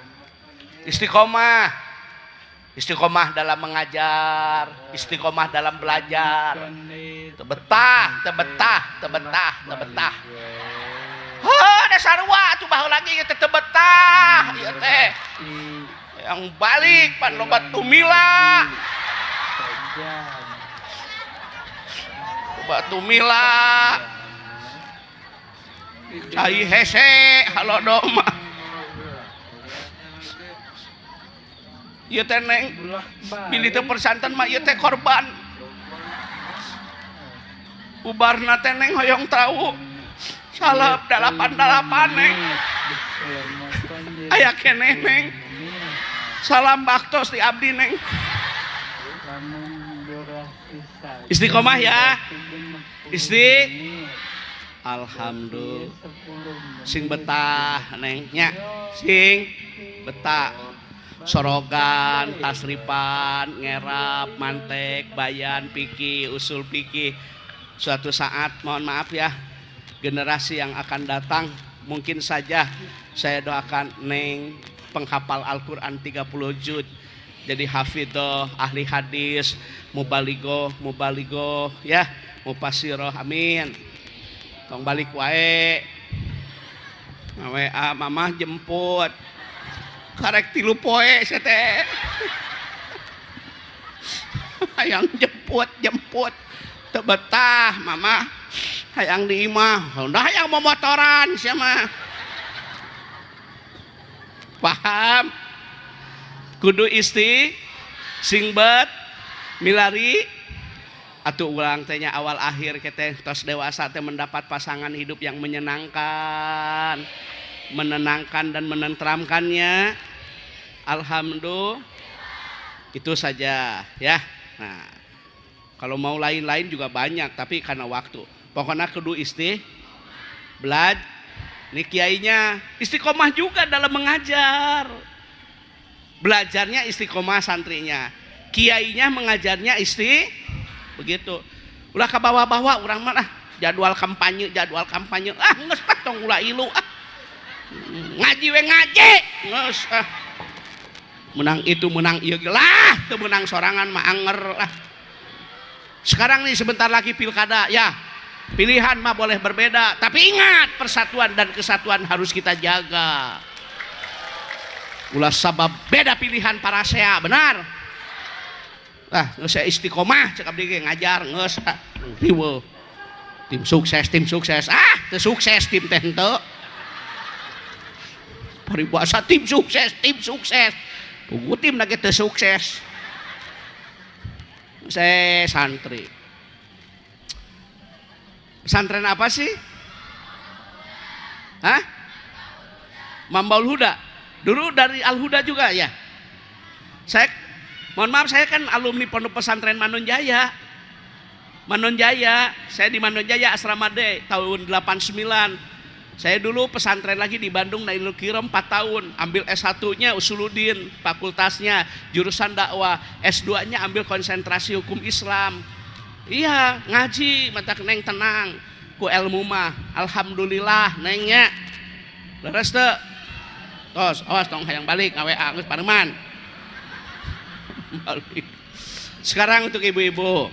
dalam mengajar, istiqomah dalam belajar, tebetah. Dasar tuh bahu lagi ya tebetah, ya teh, yang balik pan lobat tumila, cai hese halo doma ieu teh neng pilih teh persantan mah ieu teh korban ubarna teh neng hoyong tahu salap dalapan neng aya keneh neng salam baktos di abdi neng istiqomah ya alhamdulillah sing betah nengnya sing betah sorogan tasripan ngerap mantek bayan piki usul piki. Suatu saat mohon maaf ya generasi yang akan datang mungkin saja saya doakan neng penghafal Al-Quran 30 juz jadi hafidhoh ahli hadis mubaligo ya mufasiroh amin. Tong balik wae WA mamah jemput karek 3 poe teh hayang jemput teu betah mama hayang di imah udah hayang momotoran sia mah paham kudu singbat milari atuh ulang tehnya awal akhir kita tos dewasa teh mendapat pasangan hidup yang menyenangkan, menenangkan dan menenteramkannya. Alhamdulillah. Itu saja ya. Nah, kalau mau lain-lain juga banyak tapi karena waktu. Pokoknya kudu belajar. Ini kiainya istiqomah juga dalam mengajar. Belajarnya istiqomah santrinya. Kiainya mengajarnya begitu. ulah ke bawah-bawah urang mah jadwal kampanye geus tong ulah ilu ngaji we ngaji geus menang itu menang ieu lah teu menang sorangan mah anger lah. Sekarang nih sebentar lagi pilkada ya, pilihan mah boleh berbeda tapi ingat persatuan dan kesatuan harus kita jaga. Ulah sabab beda pilihan para sea benar geus istiqomah cek abdi ge ngajar geus riweuh tim sukses teu sukses tim teh henteu paribasa tim sukses pugu tim lagi teu sukses. Saya santri pesantren apa sih? Hah? Mambaul Huda. Dulu dari Al Huda juga ya. Saya mohon maaf saya kan alumni Pondok Pesantren Manonjaya. Saya di Manonjaya Asrama D tahun 89. Saya dulu pesantren lagi di Bandung Nailul Kiram 4 tahun, ambil S1-nya Usuluddin, fakultasnya jurusan dakwah, S2-nya ambil konsentrasi hukum Islam. Iya, ngaji mata neng tenang ku ilmu mah. Alhamdulillah nengnya. Leres teu? Tos, awas tong hayang balik ngaWA geus pareman. Sekarang untuk ibu-ibu.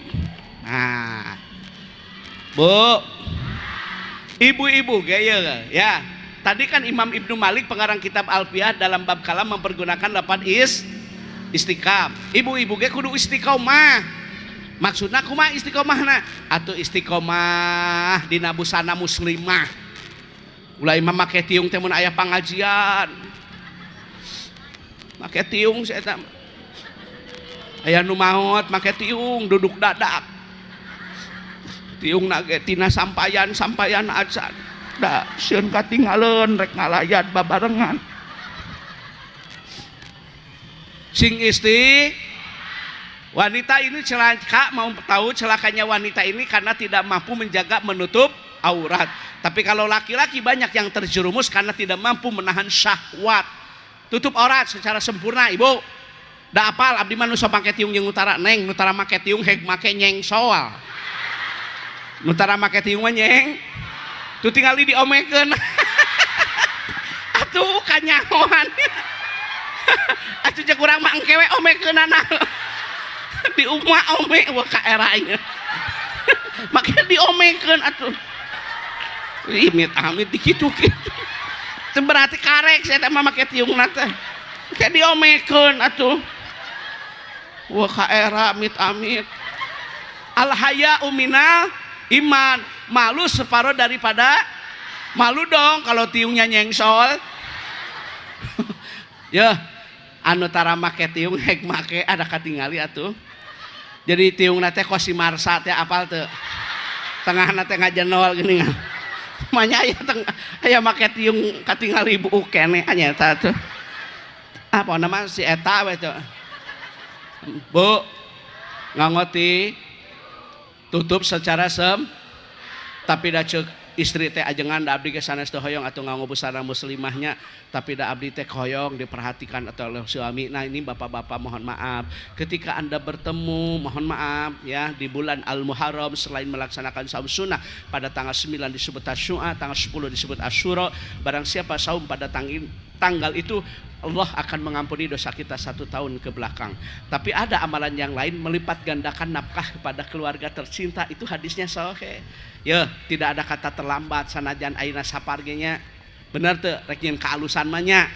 Nah. Bu, ibu-ibu gaya ya. Tadi kan Imam Ibnu Malik pengarang kitab Alfiyah dalam bab kalam mempergunakan lafaz istiqam. Ibu-ibu ge kudu istiqomah. Maksudna kumaha istiqomahna? Atuh istiqomah dina busana muslimah. Ulah imam make tiung teh mun aya pangajian. Make tiung saya eta. Aya nu maot make tiung duduk dadak. Tiung nage tina sampayan acan da sieun katinggaleuan rek ngalayat babarengan sing wanita ini celaka. Mau tahu celakanya wanita ini karena tidak mampu menjaga menutup aurat. Tapi kalau laki-laki banyak yang terjerumus karena tidak mampu menahan syahwat. Tutup aurat secara sempurna ibu. Da apal abdi mah nu sok make tiung jeung utara neng utara make tiung heg make nyeng soal. Nutara make tiung mah nyeng tuh tinggal diomekeun atuh kanyahoan atuh cek urang mah engkewe omekeunana di umah ome wah ka eranya make diomekeun atuh amit dikitu-kitu teu berarti karek saya teh mah make tiungna teh kayak diomekeun atuh wah ka era amit al haya'u minal iman. Malu separuh daripada malu dong kalau tiungnya nyengsol. Ya, anu tara make tiung hek make ada katingali atuh. Jadi tiung nate kosi marsa teh apal teu. Tengahna teh ngajenol geuning. Manya aya make tiung katingali buuk keneh anya eta tuh. Apa nama si eta we teh. Bu, ngangoti tutup secara tapi da ceuk istri teh ajengan da abdi ge sanes teu hoyong atuh nganggo busana muslimahnya tapi da abdi teh hoyong diperhatikan atau oleh suami. Nah ini bapak-bapak mohon maaf ketika Anda bertemu mohon maaf ya di bulan Al-Muharram selain melaksanakan saum sunnah pada tanggal 9 disebut Tasyu'a, tanggal 10 disebut Asyura. Barang siapa saum pada tanggal itu Allah akan mengampuni dosa kita 1 tahun ke belakang. Tapi ada amalan yang lain melipat gandakan nafkah kepada keluarga tercinta. Itu hadisnya sahih. Ya, tidak ada kata terlambat sanajan ayeuna sapargenya. Bener teu rek nyeun kaalusan mah nya.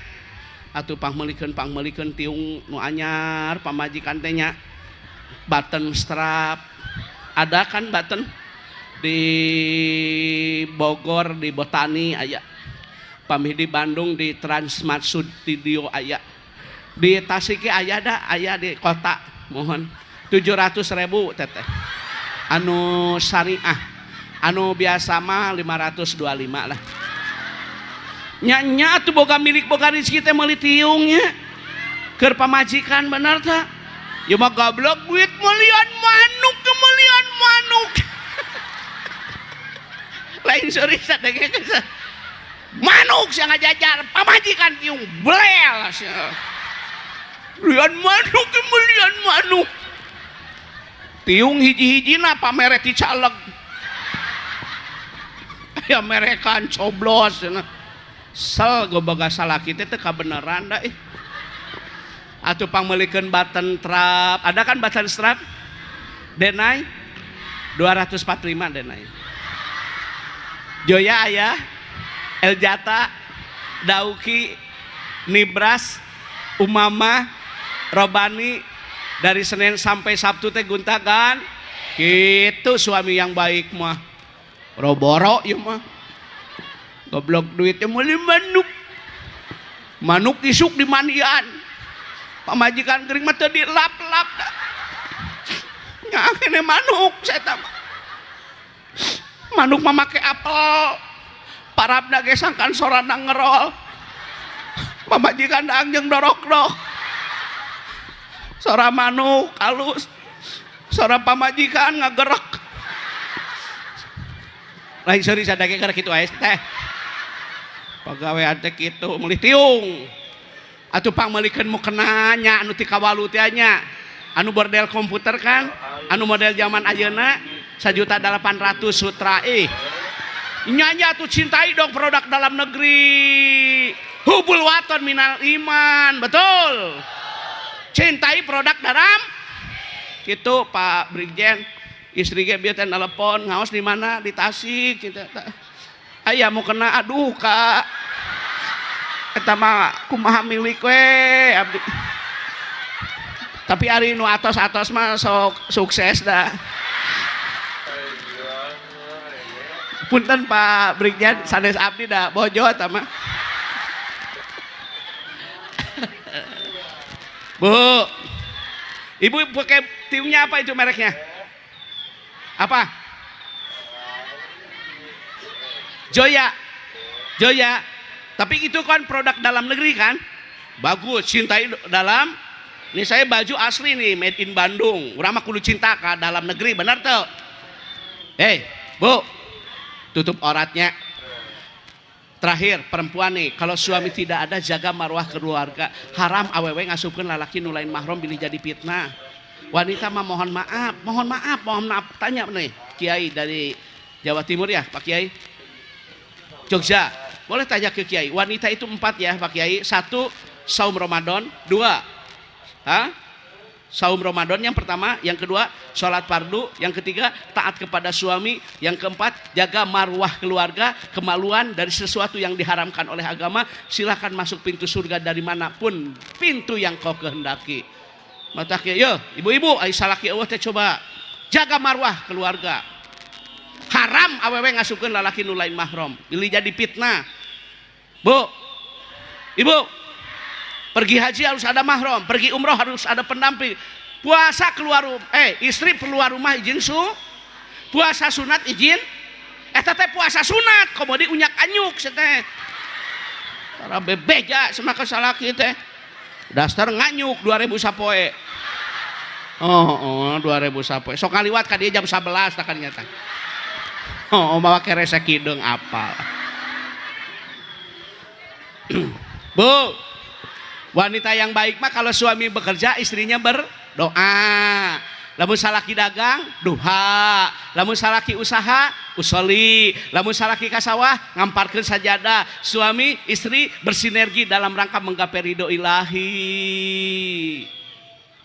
Atuh pangmelikeun tiung nu anyar pamajikan teh nya. Button strap. Ada kan button di Bogor di Botani aya. Pamih di Bandung di Transmart Studio aya. Di Tasik aya da aya di kota. Mohon 700.000 teteh. Anu syariah. Anu biasa mah 525 lah. Nya atuh boga milik boga rezeki teh meuli tiungnya. Keur pamajikan bener teh. Ya mah goblok duit mulian manuk kemulian manuk. Lain suri sadenge kesah. Manuk yang ngajajar pamajikan tiung belel lian manuk kemulian manuk tiung hiji-hijina pamere ti caleg ya merekan coblos sel goboga salaki teh teu kabeneran da atuh pangmelikeun button trap ada kan button strap denai 245 denai Joya aya Eljata Dauki Nibras Umama Robani dari Senin sampai Sabtu teh guntagan gitu suami yang baik mah roboro ya mah goblok duitnya meuli manuk isuk di mandian pamajikan gering mah teu dilap-lap dah nya kene manuk saya mah manuk mah make apel parabna ge sangkan sorana ngerol pamajikan daang jeung dorok-dok sora manuk halus sora pamajikan ngagerak lain seri sadake karena kitu aya teh pagawean teh kitu meuli tiung atuh pangmelikeun mukena nya anu ti kawalu teh nya anu bordel komputer kan anu model zaman ayeuna 1.800.000 sutra nyanyi atuh cintai dong produk dalam negeri hubul waton minal iman betul cintai produk dalam gitu Pak Brigjen istri ge bieu teh telepon ngaos di mana di Tasik cinta aya mau kena aduh Kak eta mah kumaha milik we abdi tapi ari nu atos-atos mah sok sukses dah punten Pak Brigjen sanes abdi dah bojo eta mah Bu, Ibu pakai tiungnya apa itu mereknya? Apa? Joya. Joya. Tapi itu kan produk dalam negeri kan? Bagus, cintai dalam. Ini saya baju asli nih, made in Bandung. Urang mah kudu cinta ka dalam negeri, benar tuh? Bu, tutup auratnya. Terakhir perempuan nih kalau suami tidak ada jaga marwah keluarga haram awewe ngasupkeun lalaki nu lain mahram bilih jadi fitnah wanita mah mohon maaf tanya nih Kiai dari Jawa Timur ya Pak Kiai Jogja boleh tanya ke Kiai wanita itu 4 ya Pak Kiai 1 saum Ramadan 2 saum Ramadan yang pertama, yang kedua sholat fardu, yang ketiga taat kepada suami, yang keempat jaga marwah keluarga, kemaluan dari sesuatu yang diharamkan oleh agama. Silahkan masuk pintu surga dari manapun pintu yang kau kehendaki. Mata yo ibu-ibu ai salaki eueuh teh coba jaga marwah keluarga. Haram awewe ngasupkeun lalaki nu lain mahram, pilih jadi fitnah. Bu, ibu pergi haji harus ada mahram, pergi umroh harus ada pendamping. Puasa keluar istri keluar rumah izin puasa sunat izin. Eta teh puasa sunat, komodi unyak anyuk teh. Para bebeja semaka salaki teh. Dasar nganyuk 2000 sapoe. 2000 sapoe. Sok ngaliwat ka dieu jam 11 tah kan nyata. Bawa keresa kideung apal. Bu, wanita yang baik mah kalau suami bekerja istrinya berdoa. Lamun salaki dagang duha, lamun salaki usaha usoli, lamun salaki kasawah ngamparkeun sajadah. Suami istri bersinergi dalam rangka menggapai ridho ilahi.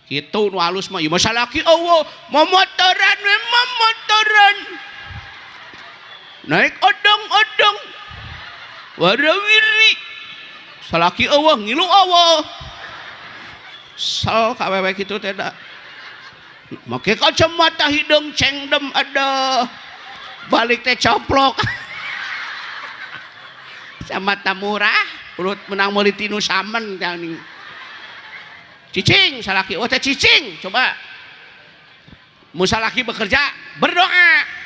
Kitu nu halus mah ieu salaki eueuh momotoran we momotoran. Naik odong-odong warawiri. Salaki eueuh ngilu eueuh. Sal kawewe kitu teh da. Make kacamata hidung cengdem ada. Balik teh coplok. Kacamata murah, urut menang meuli tinu samen teh. Cicing salaki teh cicing, coba. Mun salaki bekerja berdoa.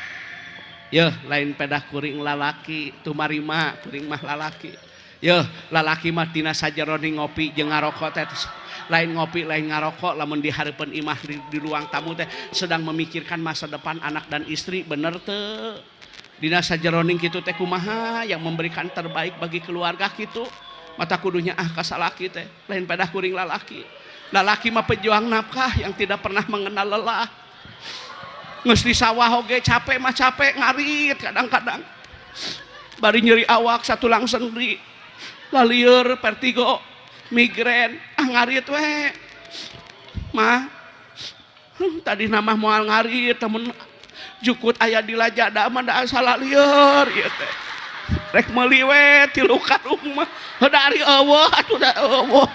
Yeuh lain pedah kuring lalaki, tumarima kuring mah lalaki. Yeuh lalaki mah tina sajaroni ngopi jeung ngarokok teh lain ngopi lain ngarokok lamun di hareupeun imah di ruang tamu teh sedang memikirkan masa depan anak dan istri bener teu dina sajaroni kitu teh kumaha yang memberikan terbaik bagi keluarga kitu mata kudunya ka salaki teh lain pedah kuring lalaki mah pejuang nafkah yang tidak pernah mengenal lelah Geus di sawah oge capek mah capek ngarit kadang-kadang. Bari nyeri awak satulang sendi. Lalieur vertigo, migrain, ngarit we. Mah tadi nama moal ngarit temen jukut aya di lajada mah da salah lieur ieu teh. Rek meuli we tilu karung mah dari eueuh atuh da eueuh.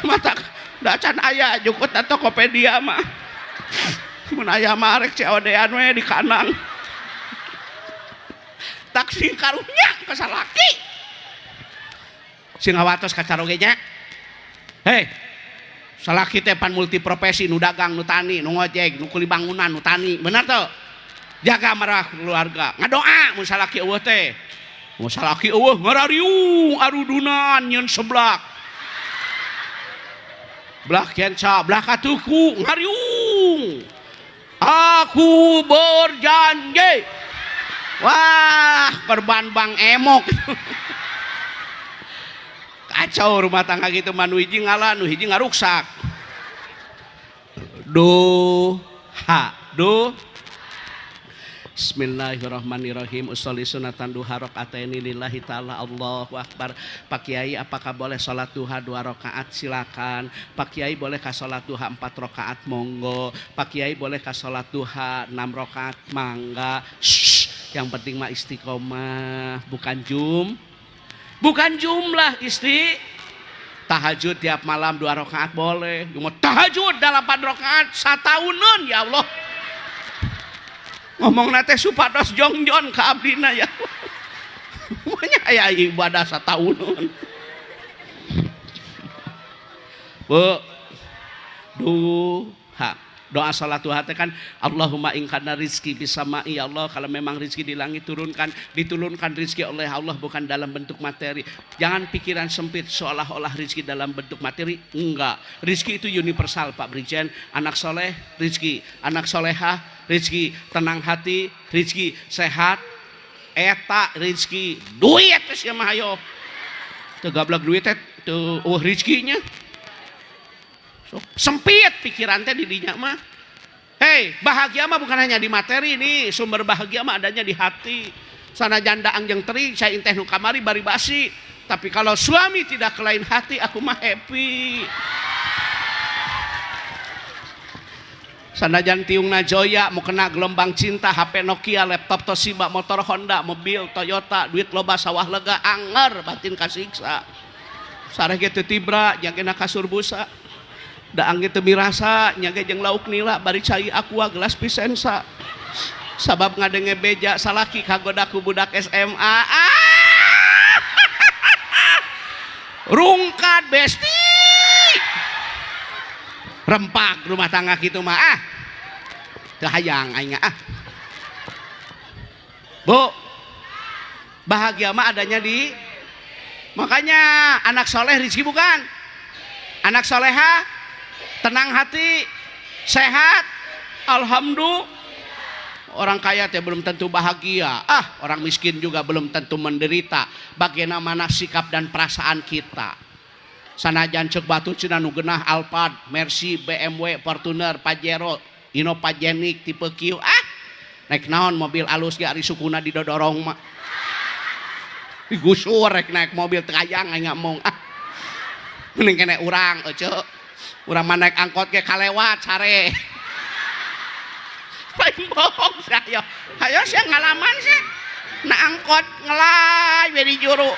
Mata da can aya jukut da Tokopedia mah. Mun aya mah rek COD-an we di kanang. Taksi karunya ka salaki. Sing ngawatos ka caroge nya. Hei, salaki teh pan multiprofesi nu dagang nu tani nu ngojek nu kuli bangunan nu tani bener tuh jaga marah keluarga ngadoa mun salaki eueuh teh mun salaki eueuh ngarariung arudunan nyeun seblak belah kenca belah katuku ngariung aku berjanji wah korban bang emok kacau rumah tangga gitu mah nu hiji ngalah nu hiji ngaruksak doha Bismillahirrahmanirrahim usolli sunatan duha rakaataini lillahi ta'ala Allahu akbar. Pak Kiai apakah boleh sholat duha 2 rakaat? Silakan. Pak Kiai boleh ka sholat duha 4 rakaat? Monggo. Pak Kiai boleh ka sholat duha 6 rakaat? Mangga. Yang penting mah istiqomah bukan jumlah istri. Tahajud tiap malam 2 rakaat boleh. Cuma tahajud 8 rakaat satahunan ya Allah. Ngomong nate supados jongjon ke abdina ya. Semuanya aya ibadah satahunan. Duha. Doa salat duha teh kan Allahumma in kana rizki bisama'i ya Allah, kalau memang rizki di langit diturunkan rizki oleh Allah bukan dalam bentuk materi. Jangan pikiran sempit seolah-olah rizki dalam bentuk materi, enggak. Rizki itu universal Pak Brigjen. Anak soleh rizki, anak solehah rizki, tenang hati rizki, sehat eta rizki, duit geus mah hayo. Teu gablek duit teh teu rizkinya. Sempit pikiran teh di dinya mah. Hei, bahagia mah bukan hanya di materi nih, sumber bahagia mah adanya di hati. Sanajan daang jeung teri saya teh nu kamari bari basi, tapi kalau suami tidak ke lain hati aku mah happy. Sanajan tiungna joya mau kena gelombang cinta, HP Nokia, laptop Toshiba, motor Honda, mobil Toyota, duit loba sawah lega, anger batin kasiksa. Sareh kitu tibra jangkena kasur busa. Daang gitu mirasa nyage jeung lauk nila bari cai aqua gelas pisensa sabab ngadenge beja salaki kagodaku budak SMA rungkat besti rempak rumah tangga gitu mah teu hayang aing Bu bahagia mah adanya di makanya anak soleh rizki bukan anak soleha tenang hati, sehat, alhamdulillah. Orang kaya teh belum tentu bahagia. Orang miskin juga belum tentu menderita. Bagaimana sikap dan perasaan kita. Sanajan ceuk batu cenah nu geunah Alphard, Mercy, BMW, Fortuner, Pajero, Innova Genik tipe Q. Naik naon mobil alus ge ari sukuna didodorong mah. Digusur rek naik mobil teu hayang aing ngomong. Mending kene urang ceuk. Urang mah naik angkot ge kalewat sare. Lain bohong saya. Hayo sia ngalaman sih. Na angkot ngelay we di juru.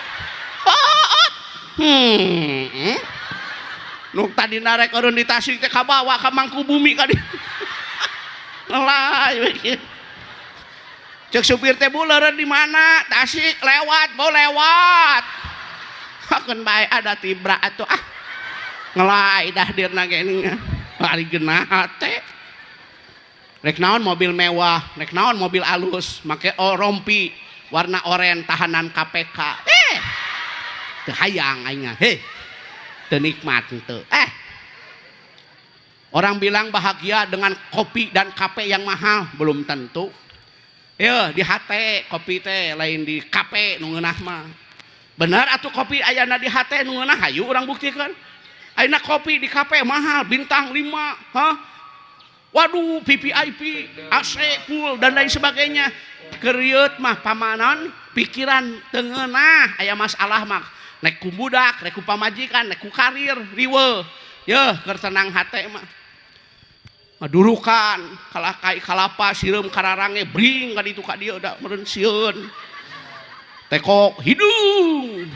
Nu tadi narek urun di Tasik teh kabawa ka Mangkubumi ka di. Ngelay we kieu. Cek supir teh buleureun di mana? Tasik lewat, mau lewat. Hakeun bae ada tibra atuh ngelai dah dirna geuning hari genah teh rek naon mobil mewah rek naon mobil alus make rompi warna oranye tahanan KPK teu hayang aing teu nikmat teu orang bilang bahagia dengan kopi dan kafe yang mahal belum tentu di hate kopi teh lain di kafe nu ngeunah mah bener atuh kopi ayana di hate nu ngeunah hayu urang buktikeun. Aina kopi di kafe mahal bintang 5, Waduh, VVIP, AC full dan lain sebagainya. Keriut mah pamanon, pikiran tengenah aya masalah mah. Nek ku budak, nek ku pamajikan, nek ku karir, riweuh. Yeuh, keur tenang hate mah. Durukan, kalakai kalapa sireum kararange bring ka ditu ka dieu da meureun sieun. Tekok hidung.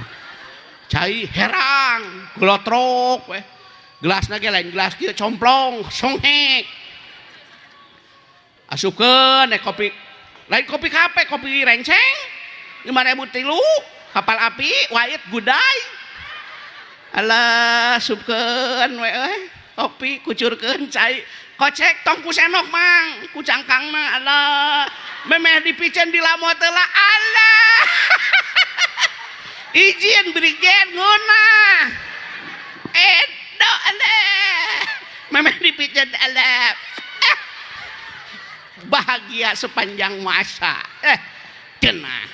Cai herang, gelotrok we. Gelasna ge lain gelas kieu complong, songhek. Asupkeun kopi, lain kopi kape, kopi renceng, 5.003, kapal api, wait gudai. Alah, supkeun we kopi kucurkeun cai, kocek tong ku senok mang, ku cangkangna alah, memeh dipicen di lamot lah alah. Izin brigjen ngeunah. Edo alah. Memeh dipicen alah. Bahagia sepanjang masa. Cenah.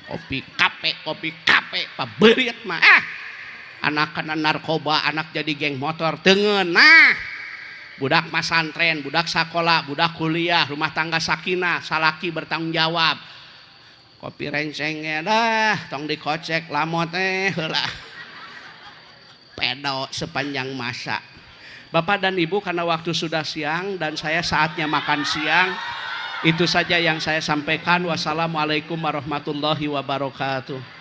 Kopi kape paberit mah. Anak kena narkoba, anak jadi geng motor tengenah. Budak masantren, budak sekolah, budak kuliah, rumah tangga sakinah, salaki bertanggung jawab. Kopi rencengnya dah, tong dikocek lamot heula. Pedo sepanjang masa. Bapak dan Ibu, karena waktu sudah siang dan saya saatnya makan siang, itu saja yang saya sampaikan. Wassalamualaikum warahmatullahi wabarakatuh.